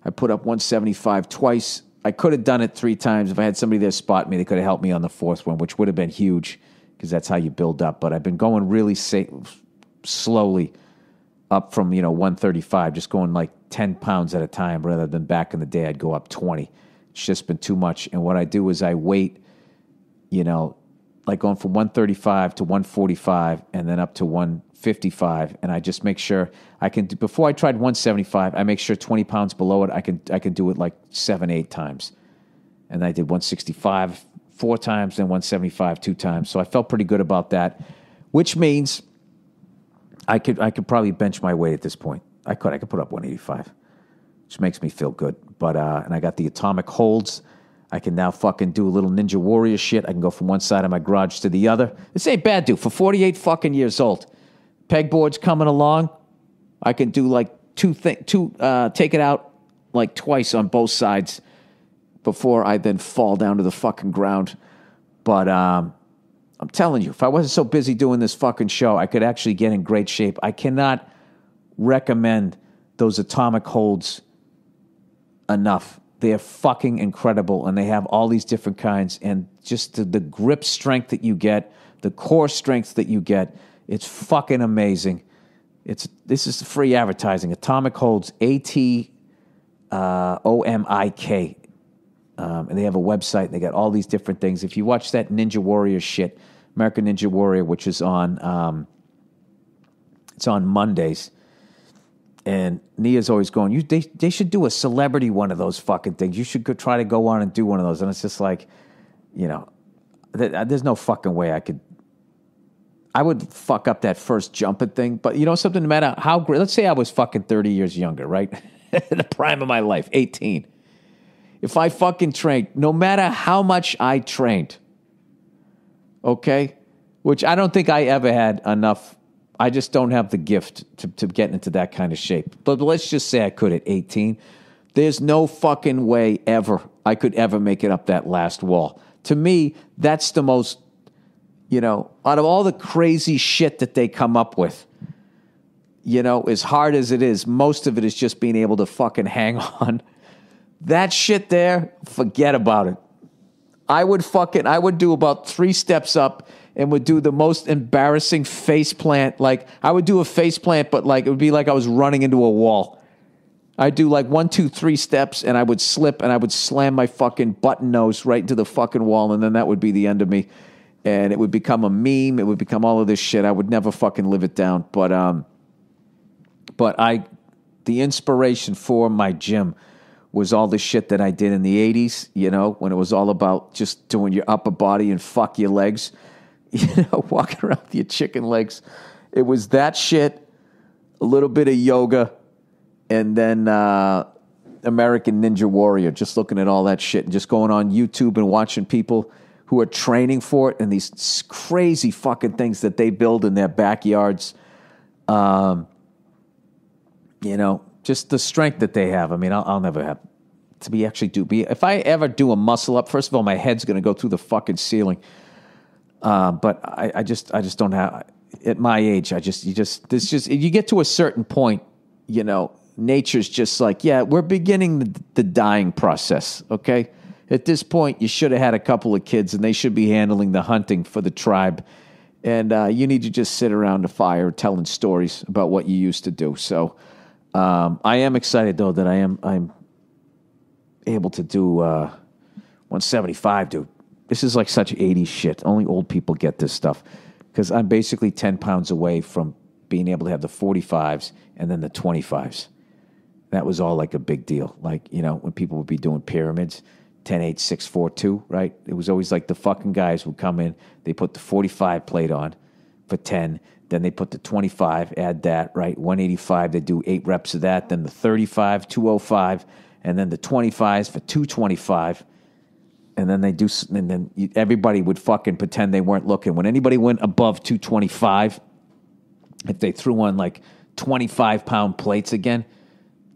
I put up 175 twice. I could have done it 3 times. If I had somebody there spot me, they could have helped me on the 4th one, which would have been huge, because that's how you build up. But I've been going really slowly up from, 135, just going like 10 pounds at a time, rather than back in the day I'd go up 20. It's just been too much. And what I do is I wait, like going from 135 to 145 and then up to 155. And I just make sure I can do, before I tried 175, I make sure 20 pounds below it, I can do it like 7-8 times. And I did 165 4 times, then 175 2 times. So I felt pretty good about that, which means I could probably bench my weight at this point. I could put up 185, which makes me feel good. But and I got the atomic holds. I can now fucking do a little Ninja Warrior shit. I can go from one side of my garage to the other. This ain't bad, dude. For 48 fucking years old, pegboard's coming along. I can do like take it out like twice on both sides before I then fall down to the fucking ground. But I'm telling you, if I wasn't so busy doing this fucking show, I could actually get in great shape. I cannot recommend those atomic holds enough. They're fucking incredible, and they have all these different kinds, and just the grip strength that you get, the core strength that you get, it's fucking amazing. This is free advertising. Atomic Holds, ATOMIK. And they have a website, and they got all these different things. If you watch that Ninja Warrior shit, American Ninja Warrior, which is on, it's on Mondays, and Nia's always going, they should do a celebrity one of those fucking things. You should try to go on and do one of those. And it's just like, there's no fucking way I would fuck up that first jumping thing. But something, no matter how great, let's say I was fucking 30 years younger, right? In the prime of my life, 18. If I fucking trained, no matter how much I trained, okay? Which I don't think I ever had enough. I just don't have the gift to get into that kind of shape. But let's just say I could at 18. There's no fucking way ever I could ever make it up that last wall. To me, that's the most, out of all the crazy shit that they come up with, as hard as it is, most of it is just being able to fucking hang on. That shit there, forget about it. I would do about 3 steps up and would do the most embarrassing face plant. Like, I would do a face plant, but like, it would be like I was running into a wall. I'd do like 1, 2, 3 steps and I would slip and I would slam my fucking button nose right into the fucking wall, and then that would be the end of me. And it would become a meme. It would become all of this shit. I would never fucking live it down. But the inspiration for my gym was all the shit that I did in the 80s, when it was all about just doing your upper body and fuck your legs, walking around with your chicken legs. It was that shit, a little bit of yoga, and then American Ninja Warrior, just looking at all that shit and just going on YouTube and watching people who are training for it and these crazy fucking things that they build in their backyards. Just the strength that they have. I mean, I'll never have to be actually if I ever do a muscle up, first of all, my head's going to go through the fucking ceiling. But I just don't have, at my age, you get to a certain point, nature's just like, yeah, we're beginning the dying process. Okay. At this point, you should have had a couple of kids and they should be handling the hunting for the tribe. And, you need to just sit around a fire telling stories about what you used to do. So, I am excited though that I'm able to do 175, dude. This is like such 80s shit. Only old people get this stuff because I'm basically 10 pounds away from being able to have the 45s and then the 25s. That was all like a big deal. Like, when people would be doing pyramids, 10, 8, 6, 4, 2, right? It was always like the fucking guys would come in, they put the 45 plate on for 10. Then they put the 25, add that, right? 185, they do 8 reps of that. Then the 35, 205, and then the 25s for 225. And then everybody would fucking pretend they weren't looking. When anybody went above 225, if they threw on like 25-pound plates again,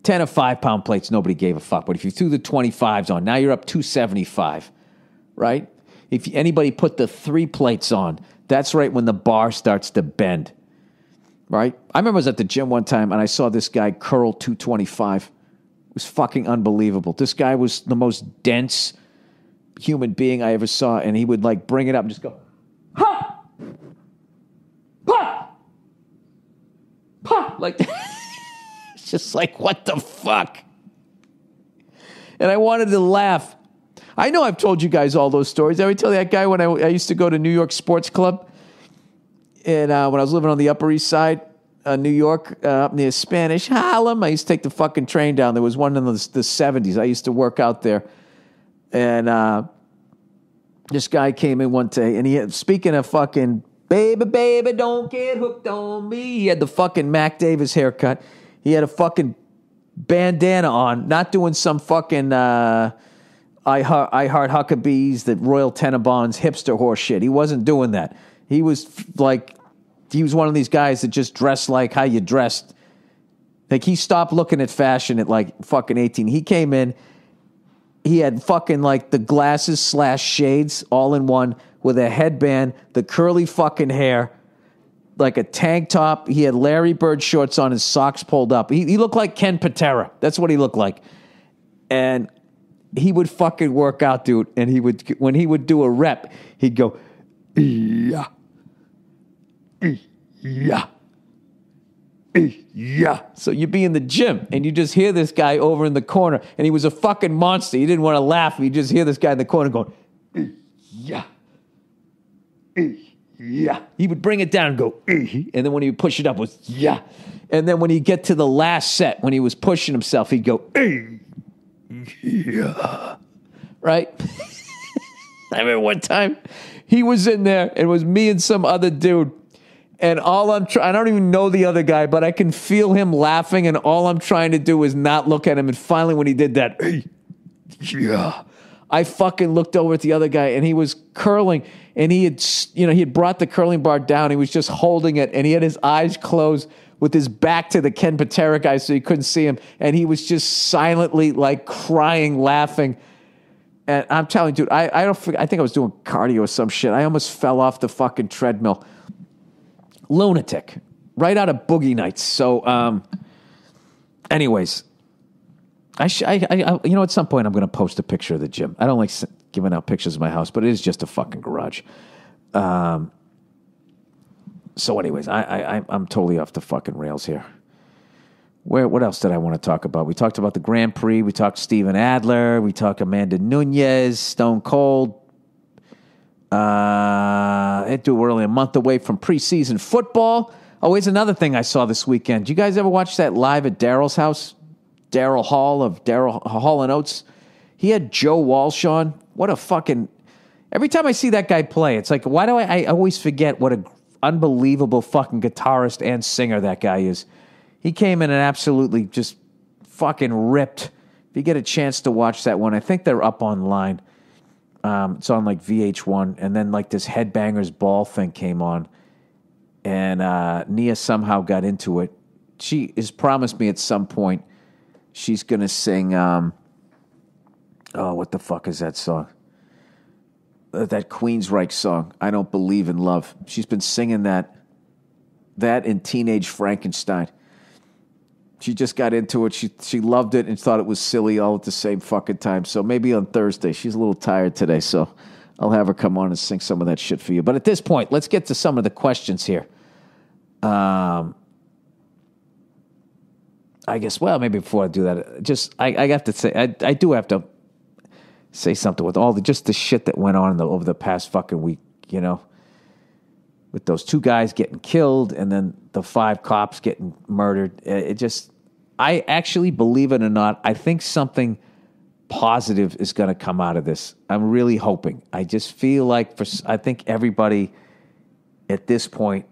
10 or 5-pound plates, nobody gave a fuck. But if you threw the 25s on, now you're up 275, right? If anybody put the 3 plates on, that's right when the bar starts to bend, right? I remember I was at the gym one time and I saw this guy curl 225. It was fucking unbelievable. This guy was the most dense human being I ever saw, and he would like bring it up and just go, ha! Ha! Ha! Like that. It's just like, what the fuck? And I wanted to laugh. I know I've told you guys all those stories. I would tell you that guy when I used to go to New York Sports Club, and when I was living on the Upper East Side, New York, up near Spanish Harlem, I used to take the fucking train down. There was one in the 70s. I used to work out there, and this guy came in one day, and he had, speaking of fucking baby, don't get hooked on me. He had the fucking Mac Davis haircut. He had a fucking bandana on, not doing some fucking I Heart Huckabees, the Royal Tenenbaums hipster horse shit. He wasn't doing that. He was one of these guys that just dressed like how you dressed. Like, he stopped looking at fashion at like fucking 18. He came in, he had fucking like the glasses / shades all in one with a headband, the curly fucking hair, like a tank top. He had Larry Bird shorts on, his socks pulled up. He looked like Ken Patera. That's what he looked like. And he would fucking work out, dude. And when he would do a rep, he'd go, yeah, yeah, yeah. So you'd be in the gym and you just hear this guy over in the corner, and he was a fucking monster. You didn't want to laugh. You just hear this guy in the corner going, yeah, yeah. He would bring it down and go, and then when he would push it up, it was yeah. And then when he get to the last set, when he was pushing himself, he'd go, yeah. Right? I remember one time he was in there, and it was me and some other dude. And I don't even know the other guy, but I can feel him laughing, and all I'm trying to do is not look at him. And finally, when he did that, yeah, I fucking looked over at the other guy, and he was curling, and he had brought the curling bar down. He was just holding it, and he had his eyes closed with his back to the Ken Patera guy so you couldn't see him, and he was just silently like crying, laughing. And I'm telling you, dude, I think I was doing cardio or some shit. I almost fell off the fucking treadmill. Lunatic. Right out of Boogie Nights. So, anyways, at some point I'm going to post a picture of the gym. I don't like giving out pictures of my house, but it is just a fucking garage. So anyways, I'm totally off the fucking rails here. What else did I want to talk about? We talked about the Grand Prix. We talked Steven Adler. We talked Amanda Nunes, Stone Cold. We're only a month away from preseason football. Oh, here's another thing I saw this weekend. Did you guys ever watch that live at Daryl's house? Daryl Hall of Daryl Hall and Oates. He had Joe Walsh on. What a fucking... Every time I see that guy play, it's like, why do I always forget what an unbelievable fucking guitarist and singer that guy is. He came in and absolutely just fucking ripped. If you get a chance to watch that one, I think they're up online. It's on like VH1, and then like this Headbangers Ball thing came on, and Nia somehow got into it. She has promised me at some point she's going to sing, what the fuck is that song? That Queensryche song, I Don't Believe in Love. She's been singing that and Teenage Frankenstein. She just got into it. She loved it and thought it was silly all at the same fucking time. So maybe on Thursday. She's a little tired today, so I'll have her come on and sing some of that shit for you. But at this point, let's get to some of the questions here. I guess, well, maybe before I do that, I have to say, I do have to say something with all the shit that went on over the past fucking week, with those 2 guys getting killed and then the 5 cops getting murdered. I actually, believe it or not, I think something positive is going to come out of this. I'm really hoping. I just feel like I think everybody at this point,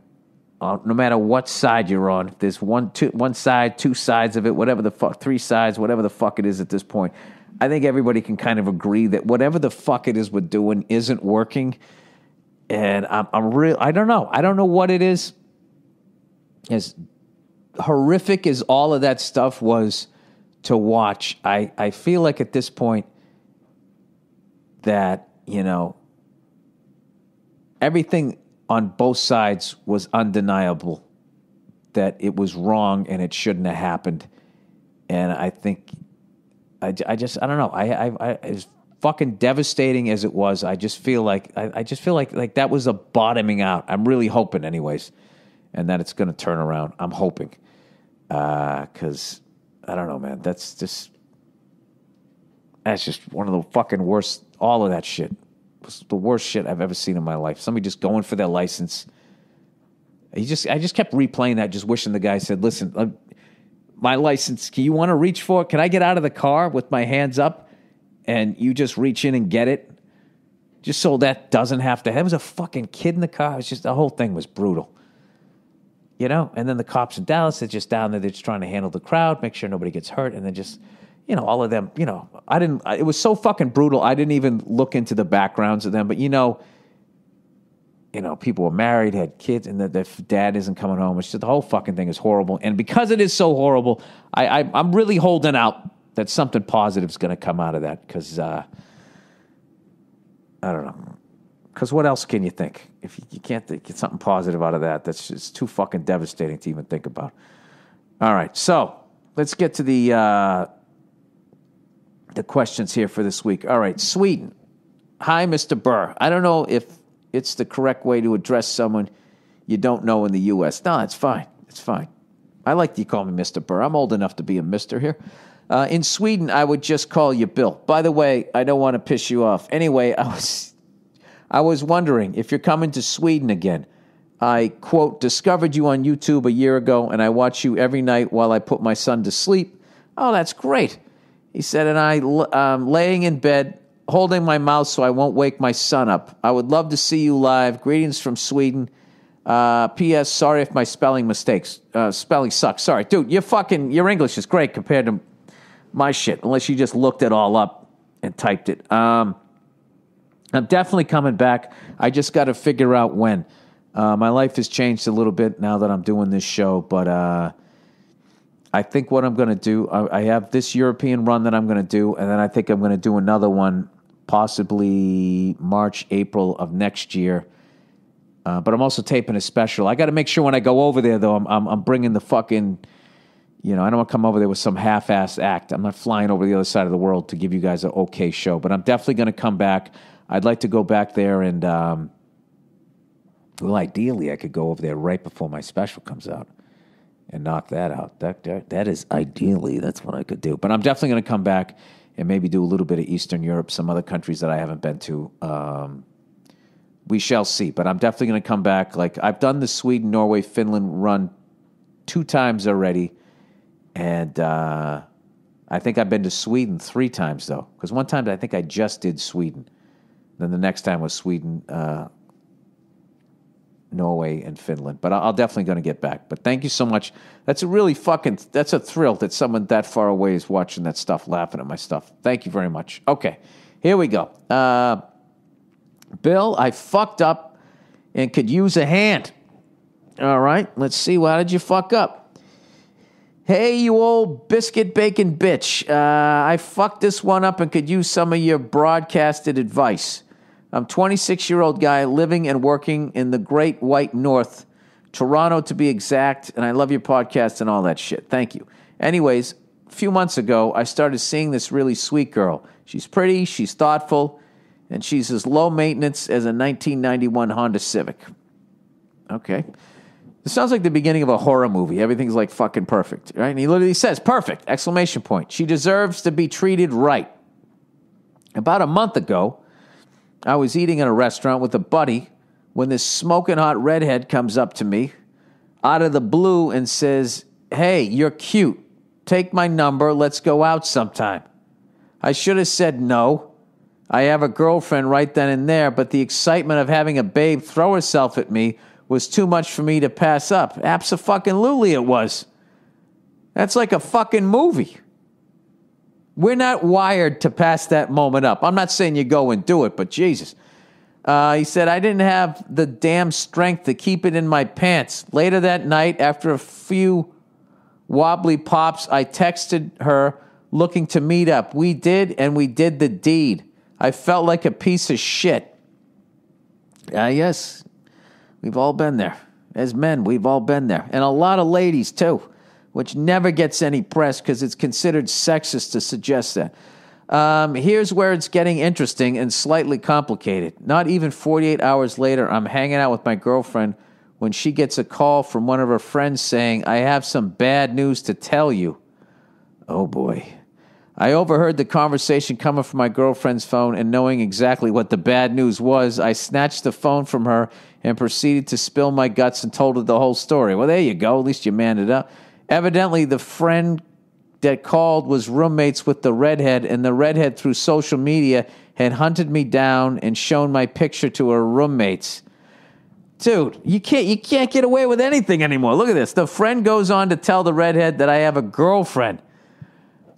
no matter what side you're on, if there's one side, 2 sides of it, whatever the fuck, 3 sides, whatever the fuck it is at this point, I think everybody can kind of agree that whatever the fuck it is we're doing isn't working. And I don't know. I don't know what it is. As horrific as all of that stuff was to watch, I feel like at this point that, everything on both sides was undeniable, that it was wrong and it shouldn't have happened. And I think, I don't know. As fucking devastating as it was, I just feel like that was a bottoming out. I'm really hoping, anyways, and that it's going to turn around. I'm hoping, because I don't know, man. That's just one of the fucking worst. All of that shit was the worst shit I've ever seen in my life. Somebody just going for their license. I just kept replaying that, just wishing the guy said, "Listen, my license. Can you want to reach for it? Can I get out of the car with my hands up, and you just reach in and get it, just so that doesn't have to." There was a fucking kid in the car. It was just, the whole thing was brutal, And then the cops in Dallas, they're just down there. They're just trying to handle the crowd, make sure nobody gets hurt, and then just, all of them. It was so fucking brutal. I didn't even look into the backgrounds of them, but people were married, had kids, and their dad isn't coming home. It's just, the whole fucking thing is horrible. And because it is so horrible, I'm really holding out that something positive is going to come out of that. Because, I don't know. Because what else can you think? If you can't get something positive out of that, that's just too fucking devastating to even think about. All right, so let's get to the questions here for this week. All right, Sweden. Hi, Mr. Burr. I don't know if it's the correct way to address someone you don't know in the U.S. No, it's fine. It's fine. I like that you call me Mr. Burr. I'm old enough to be a mister here. In Sweden, I would just call you Bill. By the way, I don't want to piss you off. Anyway, I was wondering if you're coming to Sweden again. I, quote, discovered you on YouTube a year ago, and I watch you every night while I put my son to sleep. Oh, that's great. He said, and I'm laying in bed, holding my mouth so I won't wake my son up. I would love to see you live. Greetings from Sweden. P.S. Sorry if my spelling sucks. Sorry. Dude, your English is great compared to my shit, unless you just looked it all up and typed it. I'm definitely coming back. I just got to figure out when. My life has changed a little bit now that I'm doing this show, but I think what I'm going to do, I have this European run that I'm going to do, and then I think I'm going to do another one possibly March, April of next year. But I'm also taping a special. I got to make sure when I go over there, though, I'm bringing the fucking, I don't want to come over there with some half-ass act. I'm not flying over the other side of the world to give you guys an okay show. But I'm definitely going to come back. I'd like to go back there and, well, ideally, I could go over there right before my special comes out and knock that out. That is ideally, that's what I could do. But I'm definitely going to come back and maybe do a little bit of Eastern Europe, some other countries that I haven't been to. We shall see. But I'm definitely going to come back. Like, I've done the Sweden, Norway, Finland run 2 times already. And I think I've been to Sweden 3 times, though. Because one time I think I just did Sweden. Then the next time was Sweden, Norway, and Finland. But I'll definitely going to get back. But thank you so much. That's a thrill that someone that far away is watching that stuff, laughing at my stuff. Thank you very much. Okay, here we go. Bill, I fucked up and could use a hand. All right, let's see. How did you fuck up? Hey, you old biscuit bacon bitch. I fucked this one up and could use some of your broadcasted advice. I'm a 26-year-old guy living and working in the Great White North, Toronto to be exact, and I love your podcast and all that shit. Thank you. Anyways, a few months ago, I started seeing this really sweet girl. She's pretty, she's thoughtful, and she's as low maintenance as a 1991 Honda Civic. Okay. This sounds like the beginning of a horror movie. Everything's like fucking perfect, right? And he literally says, perfect, exclamation point. She deserves to be treated right. About a month ago, I was eating in a restaurant with a buddy when this smoking hot redhead comes up to me out of the blue and says, hey, you're cute. Take my number. Let's go out sometime. I should have said no. I have a girlfriend right then and there, but the excitement of having a babe throw herself at me was too much for me to pass up. Abso-fucking-lutely it was. That's like a fucking movie. We're not wired to pass that moment up. I'm not saying you go and do it, but Jesus. He said, I didn't have the damn strength to keep it in my pants. Later that night, after a few wobbly pops, I texted her looking to meet up. We did, and we did the deed. I felt like a piece of shit. Yes, we've all been there. As men, we've all been there. And a lot of ladies, too, which never gets any press because it's considered sexist to suggest that. Here's where it's getting interesting and slightly complicated. Not even 48 hours later, I'm hanging out with my girlfriend when she gets a call from one of her friends saying, I have some bad news to tell you. Oh, boy. I overheard the conversation coming from my girlfriend's phone, and knowing exactly what the bad news was, I snatched the phone from her and proceeded to spill my guts and told her the whole story. Well, there you go. At least you manned it up. Evidently, the friend that called was roommates with the redhead, and the redhead, through social media, had hunted me down and shown my picture to her roommates. Dude, you can't get away with anything anymore. Look at this. The friend goes on to tell the redhead that I have a girlfriend.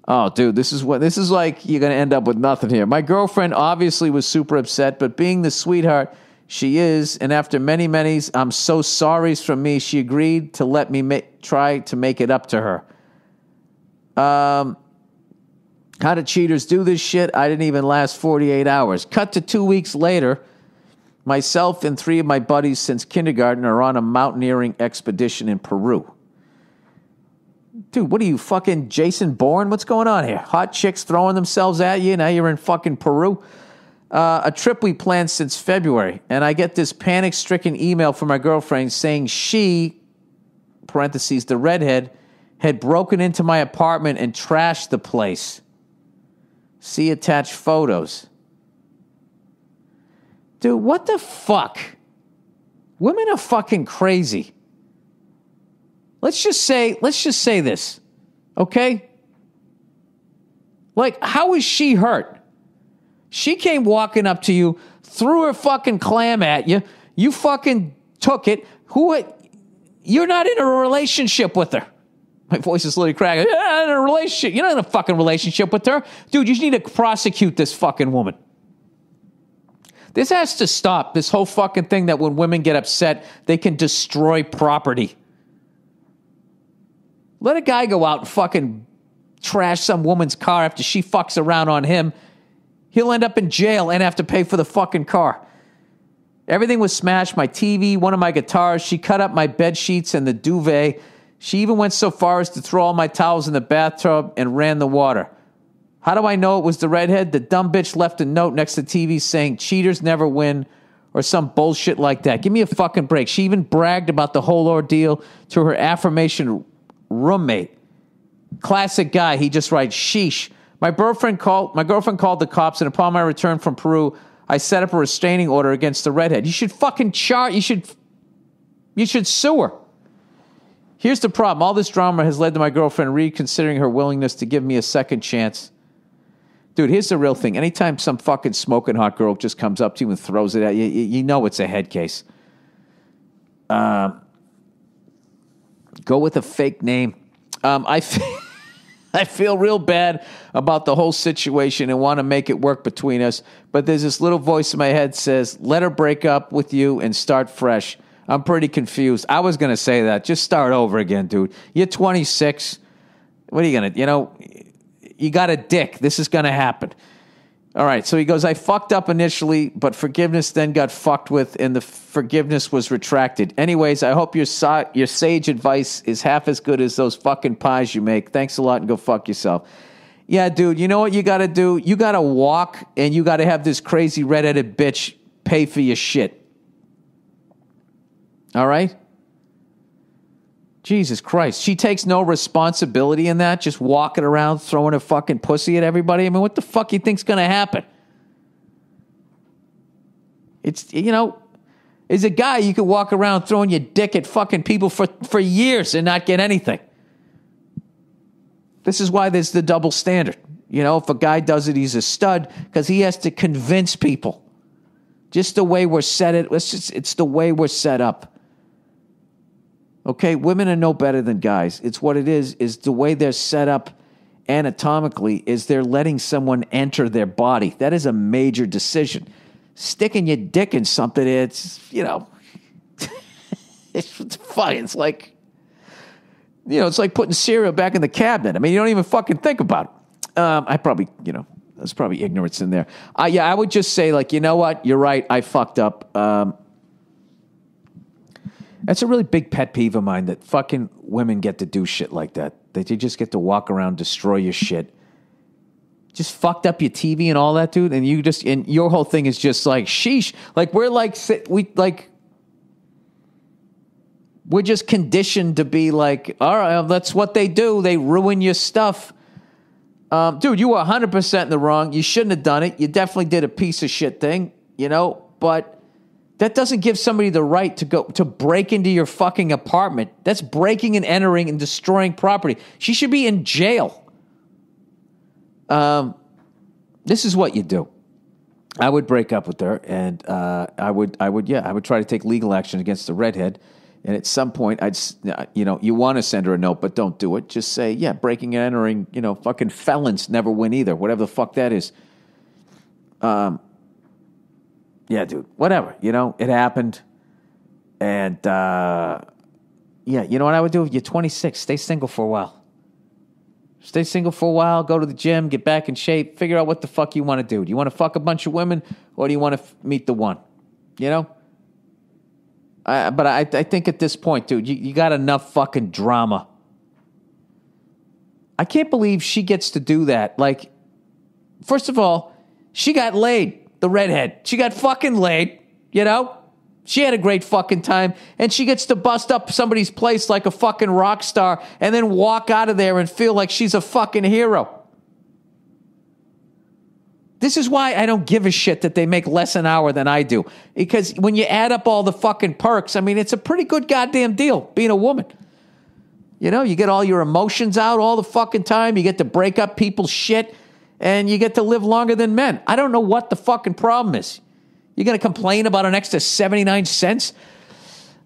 Oh, dude, this is like you're going to end up with nothing here. My girlfriend obviously was super upset, but being the sweetheart she is, and after many I'm so sorry's from me, she agreed to let me try to make it up to her. How do cheaters do this shit? I didn't even last 48 hours. Cut to 2 weeks later, myself and 3 of my buddies since kindergarten are on a mountaineering expedition in Peru. Dude, what are you, fucking Jason Bourne? What's going on here? Hot chicks throwing themselves at you, now you're in fucking Peru? A trip we planned since February, and I get this panic-stricken email from my girlfriend saying she, parentheses, the redhead, had broken into my apartment and trashed the place. See attached photos. Dude, what the fuck? Women are fucking crazy. Let's just say this, okay? Like, how is she hurt? She came walking up to you, threw her fucking clam at you. You fucking took it. You're not in a relationship with her. My voice is literally cracking. Yeah, in a relationship. You're not in a fucking relationship with her. Dude, you just need to prosecute this fucking woman. This has to stop. This whole fucking thing that when women get upset, they can destroy property. Let a guy go out and fucking trash some woman's car after she fucks around on him. He'll end up in jail and have to pay for the fucking car. Everything was smashed. My TV, one of my guitars. She cut up my bed sheets and the duvet. She even went so far as to throw all my towels in the bathtub and ran the water. How do I know it was the redhead? The dumb bitch left a note next to the TV saying, cheaters never win, or some bullshit like that. Give me a fucking break. She even bragged about the whole ordeal to her affirmation roommate. Classic guy. He just writes, sheesh. My girlfriend called the cops, and upon my return from Peru, I set up a restraining order against the redhead. You should fucking you should sue her. Here's the problem. All this drama has led to my girlfriend reconsidering her willingness to give me a second chance. Dude, here's the real thing. Anytime some fucking smoking hot girl just comes up to you and throws it at you, you know it's a head case. Go with a fake name. I feel real bad about the whole situation and want to make it work between us, but there's this little voice in my head says, let her break up with you and start fresh. I'm pretty confused. I was going to say that. Just start over again, dude. You're 26. What are you going to, you got a dick. This is going to happen. All right, so he goes, I fucked up initially, but forgiveness then got fucked with, and the forgiveness was retracted. Anyways, I hope your sage advice is half as good as those fucking pies you make. Thanks a lot, and go fuck yourself. Yeah, dude, you know what you got to do? You got to walk, and you got to have this crazy redheaded bitch pay for your shit. All right? Jesus Christ. She takes no responsibility in that, just walking around throwing her fucking pussy at everybody. I mean, what the fuck you think's going to happen? It's, as a guy, you could walk around throwing your dick at fucking people for years and not get anything. This is why there's the double standard. If a guy does it, he's a stud because he has to convince people. Just the way we're set it's the way we're set up. Okay, women are no better than guys. It's what it is the way they're set up anatomically is they're letting someone enter their body. That is a major decision. Sticking your dick in something, it's, it's fine. It's like, it's like putting cereal back in the cabinet. I mean, you don't even fucking think about it. I probably, there's probably ignorance in there. Yeah, I would just say, like, you know what? You're right. I fucked up. That's a really big pet peeve of mine that fucking women get to do shit like that. They just get to walk around, destroy your shit. Just fucked up your TV and all that, dude. And your whole thing is just like, sheesh. Like, we're just conditioned to be like, all right, that's what they do. They ruin your stuff. Dude, you were 100% in the wrong. You shouldn't have done it. You definitely did a piece of shit thing, but that doesn't give somebody the right to break into your fucking apartment. That's breaking and entering and destroying property. She should be in jail. This is what you do. I would break up with her, and I would try to take legal action against the redhead. And at some point, you want to send her a note, but don't do it. Just say, yeah, breaking and entering, fucking felons never win either, whatever the fuck that is. Yeah, dude, whatever, it happened. And, you know what I would do? You're 26, stay single for a while. Stay single for a while, go to the gym, get back in shape, figure out what the fuck you want to do. Do you want to fuck a bunch of women, or do you want to meet the one? But I think at this point, dude, you got enough fucking drama. I can't believe she gets to do that. Like, first of all, she got laid. The redhead. She got fucking laid, She had a great fucking time, and she gets to bust up somebody's place like a fucking rock star and then walk out of there and feel like she's a fucking hero. This is why I don't give a shit that they make less an hour than I do. Because when you add up all the fucking perks, I mean, it's a pretty good goddamn deal being a woman. You get all your emotions out all the fucking time. You get to break up people's shit. And you get to live longer than men. I don't know what the fucking problem is. You're going to complain about an extra 79 cents?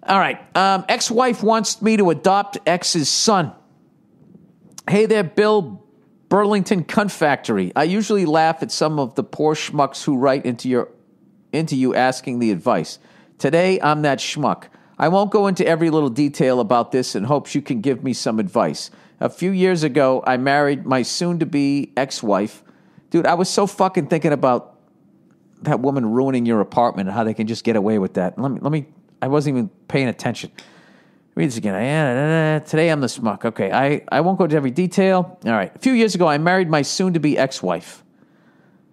All right. Ex-wife wants me to adopt ex's son. Hey there, Bill, Burlington Cunt Factory. I usually laugh at some of the poor schmucks who write into you asking the advice. Today, I'm that schmuck. I won't go into every little detail about this and hopes you can give me some advice. A few years ago, I married my soon-to-be ex-wife. Dude, I was so fucking thinking about that woman ruining your apartment and how they can just get away with that. Let me. I wasn't even paying attention. Read this again. Today I'm the schmuck. Okay, I won't go into every detail. All right. A few years ago, I married my soon-to-be ex-wife.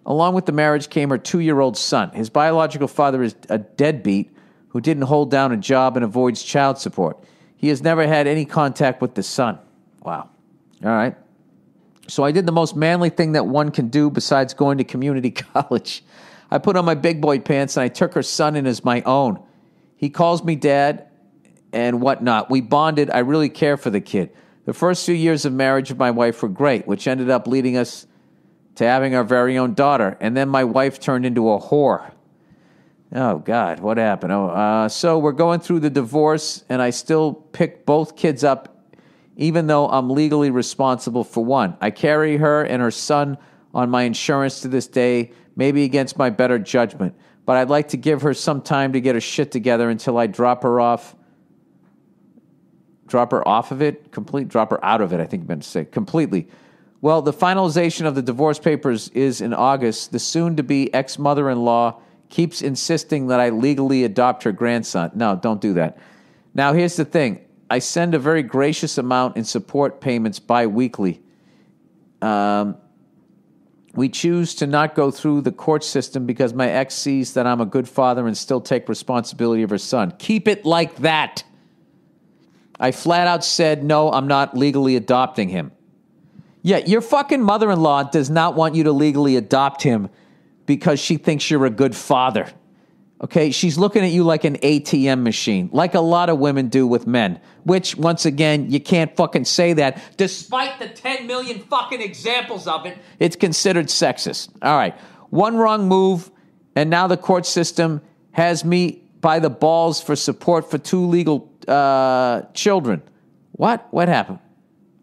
Along with the marriage came her 2-year-old son. His biological father is a deadbeat who didn't hold down a job and avoids child support. He has never had any contact with the son. Wow. All right. So I did the most manly thing that one can do besides going to community college. I put on my big boy pants and I took her son in as my own. He calls me dad and whatnot. We bonded. I really care for the kid. The first few years of marriage of my wife were great, which ended up leading us to having our very own daughter. And then my wife turned into a whore. Oh, God, what happened? So we're going through the divorce, and I still pick both kids up, even though I'm legally responsible for one. I carry her and her son on my insurance to this day, maybe against my better judgment. But I'd like to give her some time to get her shit together until I drop her off of it? Drop her out of it, I think you meant to say. Completely. Well, the finalization of the divorce papers is in August. The soon-to-be ex-mother-in-law keeps insisting that I legally adopt her grandson. No, don't do that. Now, here's the thing. I send a very gracious amount in support payments bi-weekly. We choose to not go through the court system because my ex sees that I'm a good father and still take responsibility of her son. Keep it like that. I flat out said, no, I'm not legally adopting him. Yeah, your fucking mother-in-law does not want you to legally adopt him because she thinks you're a good father. Okay, she's looking at you like an ATM machine, like a lot of women do with men, which, once again, you can't fucking say that. Despite the 10 million fucking examples of it, it's considered sexist. All right, one wrong move, and now the court system has me by the balls for support for 2 legal children. What? What happened?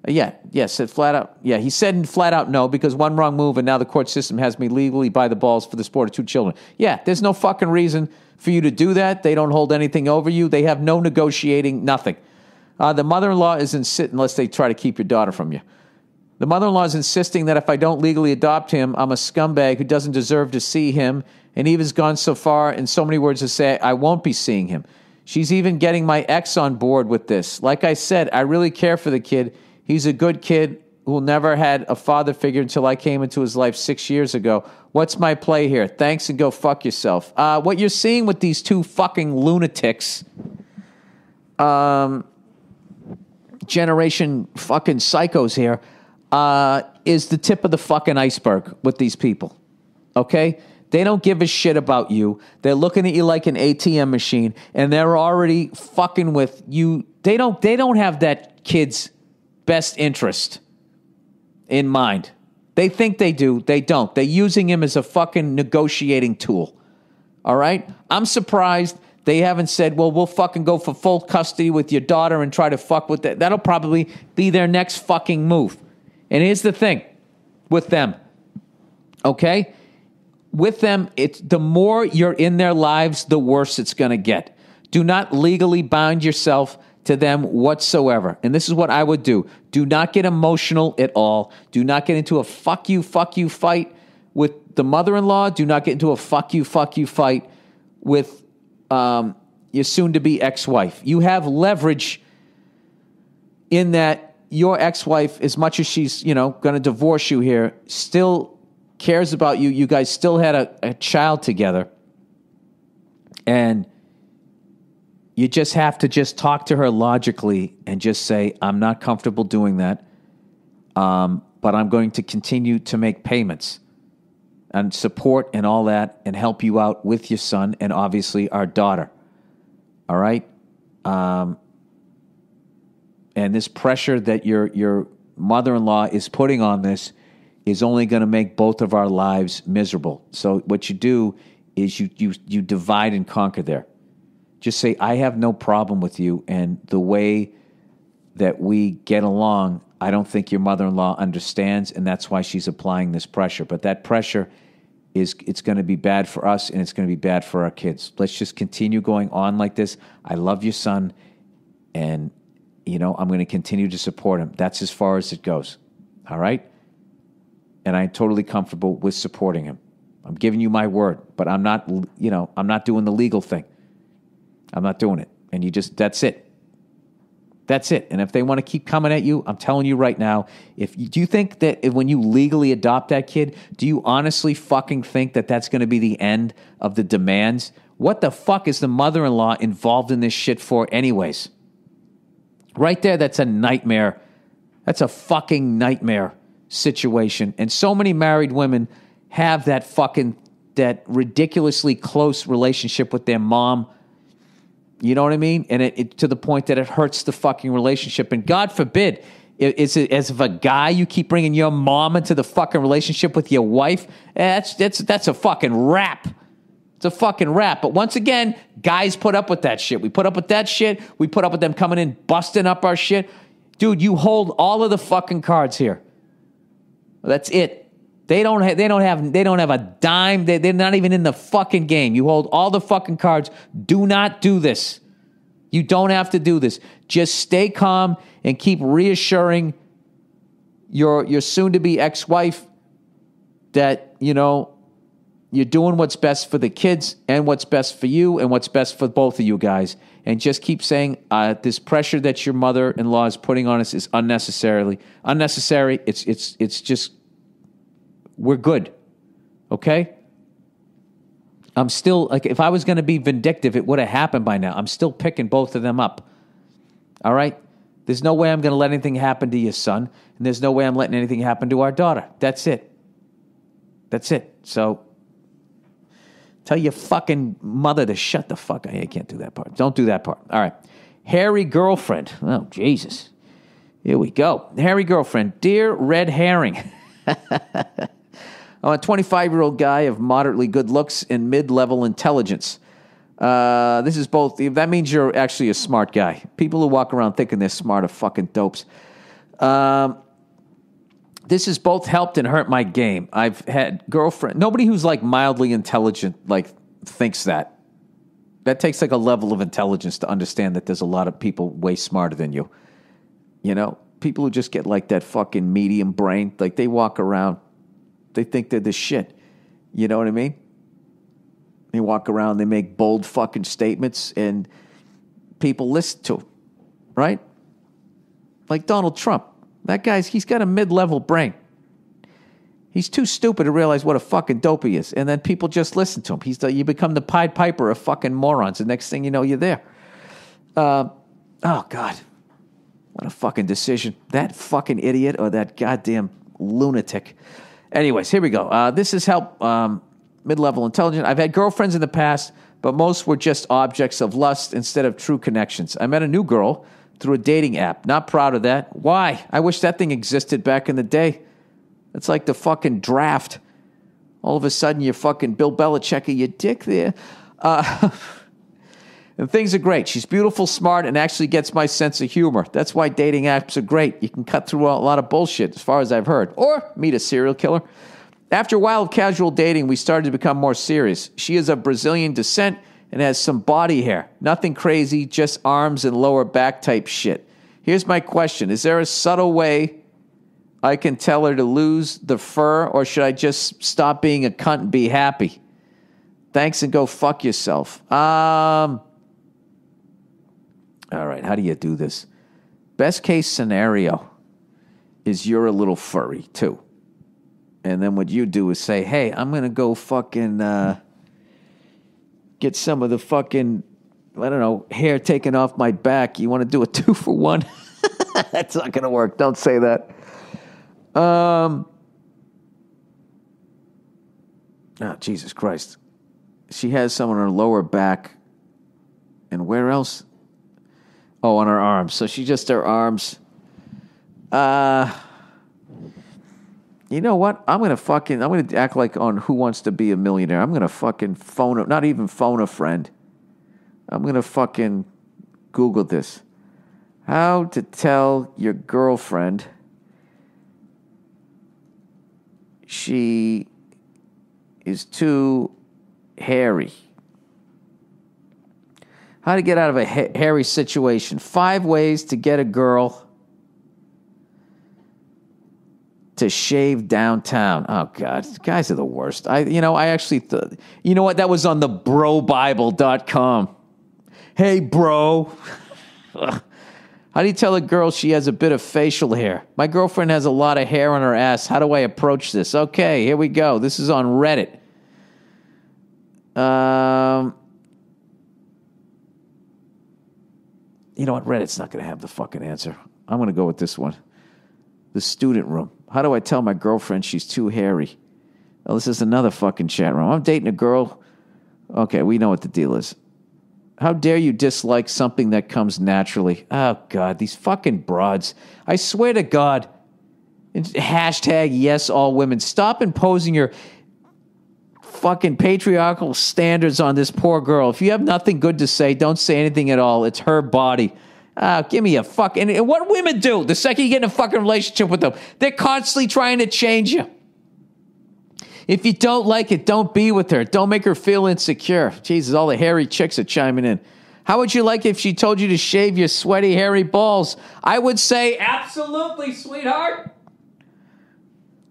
Said flat out. Yeah, he said flat out no because one wrong move and now the court system has me legally by the balls for the support of 2 children. Yeah, there's no fucking reason for you to do that. They don't hold anything over you. They have no negotiating, nothing. The mother-in-law is insisting, unless they try to keep your daughter from you. The mother-in-law is insisting that if I don't legally adopt him, I'm a scumbag who doesn't deserve to see him, and even has gone so far in so many words to say I won't be seeing him. She's even getting my ex on board with this. Like I said, I really care for the kid. He's a good kid who never had a father figure until I came into his life 6 years ago. What's my play here? Thanks and go fuck yourself. What you're seeing with these 2 fucking lunatics, generation fucking psychos here, is the tip of the fucking iceberg with these people. Okay? They don't give a shit about you. They're looking at you like an ATM machine, and they're already fucking with you. They don't have that kid's best interest in mind. They think they do. They don't. They're using him as a fucking negotiating tool. All right? I'm surprised they haven't said, well, we'll fucking go for full custody with your daughter and try to fuck with that. That'll probably be their next fucking move. And here's the thing with them. Okay? With them, it's the more you're in their lives, the worse it's going to get. Do not legally bind yourself to them whatsoever. And this is what I would do. Do not get emotional at all. Do not get into a fuck you fight with the mother-in-law. Do not get into a fuck you fight with your soon-to-be ex-wife. You have leverage in that your ex-wife, as much as she's, going to divorce you here, still cares about you. You guys still had a child together. And you just have to just talk to her logically and just say, I'm not comfortable doing that, but I'm going to continue to make payments and support and all that and help you out with your son and obviously our daughter. All right? And this pressure that your mother-in-law is putting on this is only going to make both of our lives miserable. So what you do is you divide and conquer there. Just say, I have no problem with you, and the way that we get along, I don't think your mother-in-law understands, and that's why she's applying this pressure. But that pressure it's going to be bad for us, and it's going to be bad for our kids. Let's just continue going on like this. I love your son, and, I'm going to continue to support him. That's as far as it goes, all right? And I'm totally comfortable with supporting him. I'm giving you my word, but I'm not, I'm not doing the legal thing. I'm not doing it. And that's it. That's it. And if they want to keep coming at you, I'm telling you right now, do you think that when you legally adopt that kid, do you honestly fucking think that that's going to be the end of the demands? What the fuck is the mother-in-law involved in this shit for anyways? Right there, that's a nightmare. That's a fucking nightmare situation. And so many married women have that ridiculously close relationship with their mom. You know what I mean? And it to the point that it hurts the fucking relationship. And God forbid, is it as if a guy, you keep bringing your mom into the fucking relationship with your wife? That's a fucking rap. It's a fucking rap. But once again, guys put up with that shit. We put up with that shit. We put up with them coming in, busting up our shit. Dude, you hold all of the fucking cards here. That's it. They don't have a dime. They're not even in the fucking game. You hold all the fucking cards. Do not do this. You don't have to do this. Just stay calm and keep reassuring your soon-to-be ex-wife that, you're doing what's best for the kids and what's best for you and what's best for both of you guys. And just keep saying this pressure that your mother-in-law is putting on us is unnecessary. It's just... We're good, okay? I'm still, if I was going to be vindictive, it would have happened by now. I'm still picking both of them up, all right? There's no way I'm going to let anything happen to your son, and there's no way I'm letting anything happen to our daughter. That's it. So tell your fucking mother to shut the fuck up. I can't do that part. Don't do that part. All right. Hairy girlfriend. Oh, Jesus. Here we go. Hairy girlfriend. Dear Red Herring. I'm a 25-year-old guy of moderately good looks and mid-level intelligence. This is both... That means you're actually a smart guy. People who walk around thinking they're smart are fucking dopes. This has both helped and hurt my game. I've had girlfriend... Nobody who's mildly intelligent thinks that. That takes a level of intelligence to understand that there's a lot of people way smarter than you. People who just get that fucking medium brain, they walk around... They think they're the shit. You know what I mean? They walk around, they make bold fucking statements, and people listen to them, right? Like Donald Trump. That he's got a mid-level brain. He's too stupid to realize what a fucking dope he is, and then people just listen to him. You become the Pied Piper of fucking morons, and next thing you know, you're there. Oh, God. What a fucking decision. That fucking idiot or that goddamn lunatic. Anyways, here we go. This has helped mid-level intelligence. I've had girlfriends in the past, but most were just objects of lust instead of true connections. I met a new girl through a dating app. Not proud of that. Why? I wish that thing existed back in the day. It's like the fucking draft. All of a sudden, you're fucking Bill Belichick, your dick there. And things are great. She's beautiful, smart, and actually gets my sense of humor. That's why dating apps are great. You can cut through a lot of bullshit, as far as I've heard. Or meet a serial killer. After a while of casual dating, we started to become more serious. She is of Brazilian descent and has some body hair. Nothing crazy, just arms and lower back type shit. Here's my question. Is there a subtle way I can tell her to lose the fur, or should I just stop being a cunt and be happy? Thanks and go fuck yourself. All right, how do you do this? Best case scenario is you're a little furry, too. And then what you do is say, hey, I'm going to go fucking get some of the fucking, hair taken off my back. You want to do a 2-for-1? That's not going to work. Don't say that. Oh, Jesus Christ. She has some on her lower back. And where else? Oh, on her arms. So she just her arms. You know what? I'm going to act like on Who Wants to Be a Millionaire. I'm going to fucking not even phone a friend. I'm going to fucking Google this. How to tell your girlfriend she is too hairy. How to get out of a hairy situation. 5 ways to get a girl to shave downtown. Oh, God. Guys are the worst. I actually thought, you know what? That was on the brobible.com. Hey, bro. How do you tell a girl she has a bit of facial hair? My girlfriend has a lot of hair on her ass. How do I approach this? Okay, here we go. This is on Reddit. You know what? Reddit's not going to have the fucking answer. I'm going to go with this one. The student room. How do I tell my girlfriend she's too hairy? Oh, this is another fucking chat room. I'm dating a girl. Okay, we know what the deal is. How dare you dislike something that comes naturally? Oh, God, these fucking broads. I swear to God. Hashtag yes, all women. Stop imposing your fucking patriarchal standards on this poor girl. If you have nothing good to say, don't say anything at all. It's her body. Give me a fuck. And what women do, the second you get in a fucking relationship with them, they're constantly trying to change you. If you don't like it, don't be with her. Don't make her feel insecure. Jesus, all the hairy chicks are chiming in. How would you like it if she told you to shave your sweaty, hairy balls? I would say, absolutely, sweetheart.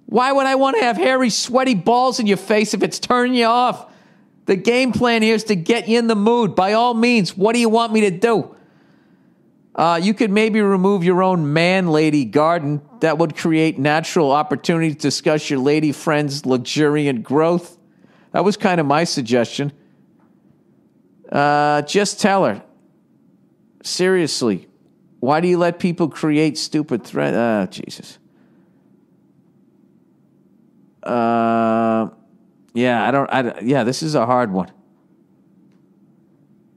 Why would I want to have hairy, sweaty balls in your face if it's turning you off? The game plan here is to get you in the mood. By all means, what do you want me to do? You could maybe remove your own man-lady garden. That would create natural opportunity to discuss your lady friend's luxuriant growth. That was kind of my suggestion. Just tell her. Seriously, why do you let people create stupid threats? Jesus. Yeah, this is a hard one.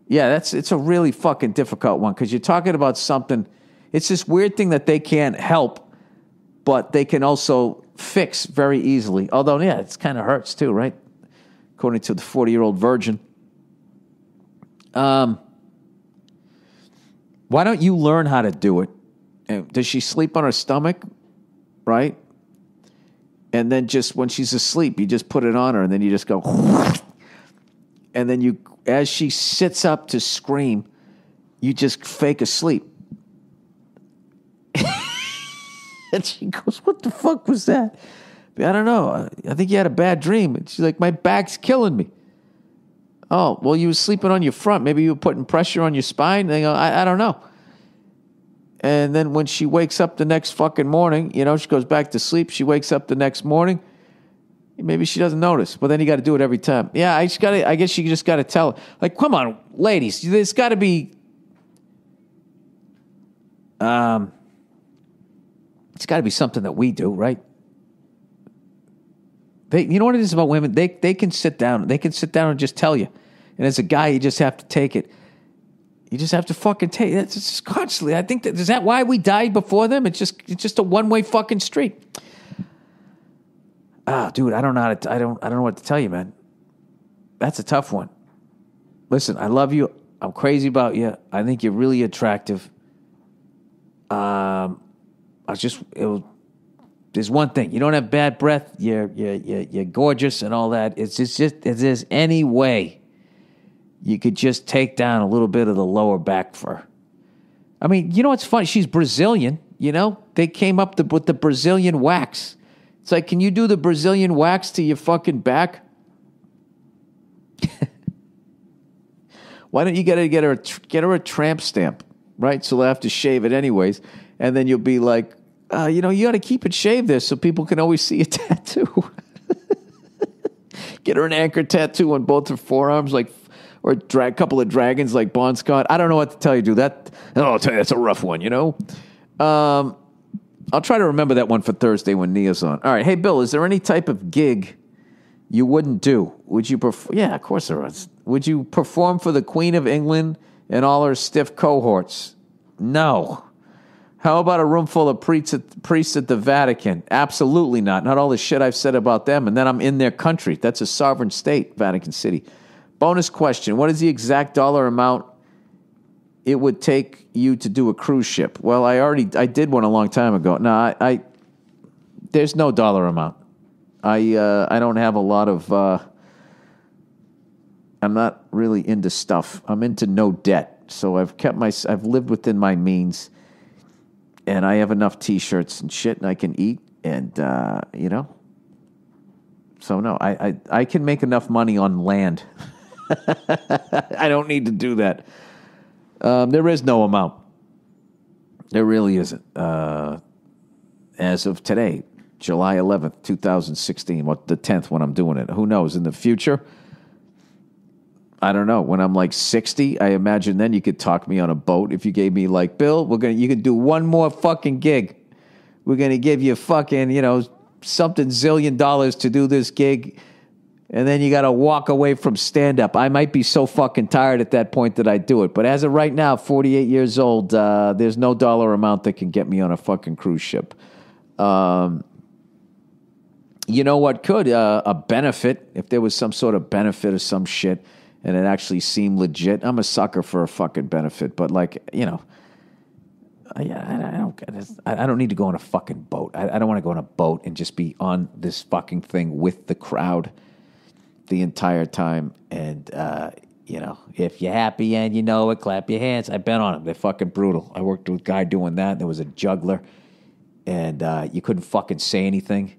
Yeah, it's a really fucking difficult one because you're talking about something. It's this weird thing that they can't help, but they can also fix very easily. Although, yeah, it kind of hurts too, right? According to the 40-year-old virgin. Why don't you learn how to do it? Does she sleep on her stomach? Right? And then just when she's asleep, you just put it on her, and then you just go, and then you, as she sits up to scream, you just fake asleep. And she goes, what the fuck was that? I don't know. I think you had a bad dream. And she's like, my back's killing me. Oh, well, you were sleeping on your front. Maybe you were putting pressure on your spine. And they go, I don't know. And then when she wakes up the next fucking morning, she goes back to sleep. She wakes up the next morning. Maybe she doesn't notice, but then you got to do it every time. Yeah, I guess you just got to tell her. Like, come on, ladies, there's got to be, it's got to be something that we do, right? You know what it is about women? They can sit down. They can sit down and just tell you. And as a guy, you just have to take it. You just have to fucking take it. It's just constantly. I think is that why we died before them? It's just a one-way fucking street. Dude, I don't know what to tell you, man. That's a tough one. Listen, I love you. I'm crazy about you. I think you're really attractive. There's one thing. You don't have bad breath. You're gorgeous and all that. It's just if there's any way you could just take down a little bit of the lower back fur. I mean, you know what's funny? She's Brazilian, They came up with the Brazilian wax. It's like, can you do the Brazilian wax to your fucking back? Why don't you get her a tramp stamp, right? So they'll have to shave it anyways. And then you'll be like, you got to keep it shaved there so people can always see a tattoo. Get her an anchor tattoo on both her forearms, or a couple of dragons like Bon Scott. I don't know what to tell you, dude. I'll tell you, that's a rough one, I'll try to remember that one for Thursday when Nia's on. All right. Hey, Bill, is there any type of gig you wouldn't do? Would you Yeah, of course there is. Would you perform for the Queen of England and all her stiff cohorts? No. How about a room full of priests at the Vatican? Absolutely not. Not all the shit I've said about them, and then I'm in their country. That's a sovereign state, Vatican City. Bonus question. What is the exact dollar amount it would take you to do a cruise ship? Well, I did one a long time ago. No, there's no dollar amount. I don't have a lot of. I'm not really into stuff. I'm into no debt, so I've lived within my means, and I have enough T-shirts and shit, and I can eat, and you know. So no, I can make enough money on land. I don't need to do that. There is no amount. There really isn't. As of today, July 11th, 2016, the 10th when I'm doing it. Who knows? In the future, I don't know. When I'm like 60, I imagine then you could talk me on a boat. If you gave me like, Bill, you could do one more fucking gig. We're going to give you fucking, something zillion dollars to do this gig. And then you got to walk away from stand-up. I might be so fucking tired at that point that I do it. But as of right now, 48 years old, there's no dollar amount that can get me on a fucking cruise ship. You know what could? A benefit, if there was some sort of benefit or some shit, and it actually seemed legit. I'm a sucker for a fucking benefit. But I don't need to go on a fucking boat. I don't want to go on a boat and just be on this fucking thing with the crowd the entire time. And, if you're happy and you know it, clap your hands. I've been on them. They're fucking brutal. I worked with a guy doing that. There was a juggler, and you couldn't fucking say anything.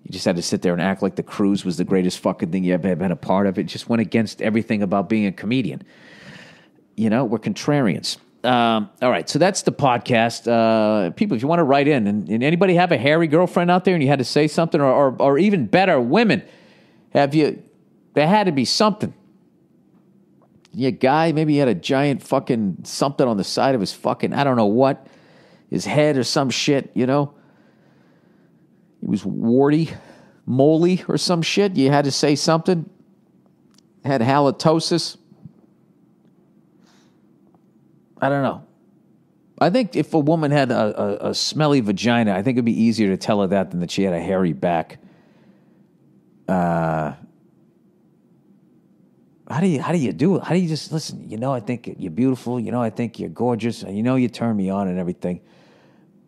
You just had to sit there and act like the cruise was the greatest fucking thing you ever been a part of. It just went against everything about being a comedian. We're contrarians. All right, so that's the podcast. People, if you want to write in, and anybody have a hairy girlfriend out there and you had to say something, or even better, women, there had to be something. Your guy, maybe he had a giant fucking something on the side of his fucking, I don't know what, his head or some shit, He was warty, moly or some shit. You had to say something. Had halitosis. I don't know. I think if a woman had a smelly vagina, I think it'd be easier to tell her that than that she had a hairy back. How do you do it? How do you just listen? I think you're beautiful. I think you're gorgeous. You turn me on and everything.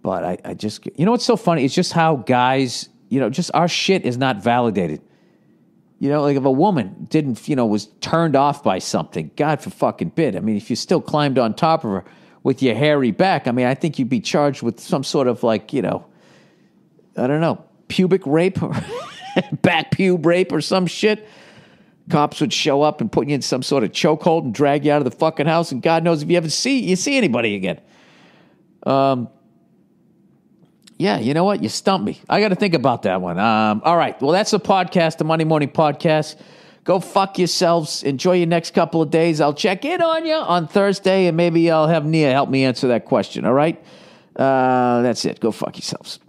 But I just, what's so funny? It's just how guys, just our shit is not validated. Like if a woman didn't, was turned off by something, God for fucking bid. I mean, if you still climbed on top of her with your hairy back, I mean, I think you'd be charged with some sort of I don't know, pubic rape or back pube rape or some shit. Cops would show up and put you in some sort of chokehold and drag you out of the fucking house, and God knows if you ever see anybody again. Yeah, you know what? You stumped me. I got to think about that one. All right. Well, that's the podcast, the Monday Morning Podcast. Go fuck yourselves. Enjoy your next couple of days. I'll check in on you on Thursday, and maybe I'll have Nia help me answer that question. All right? That's it. Go fuck yourselves.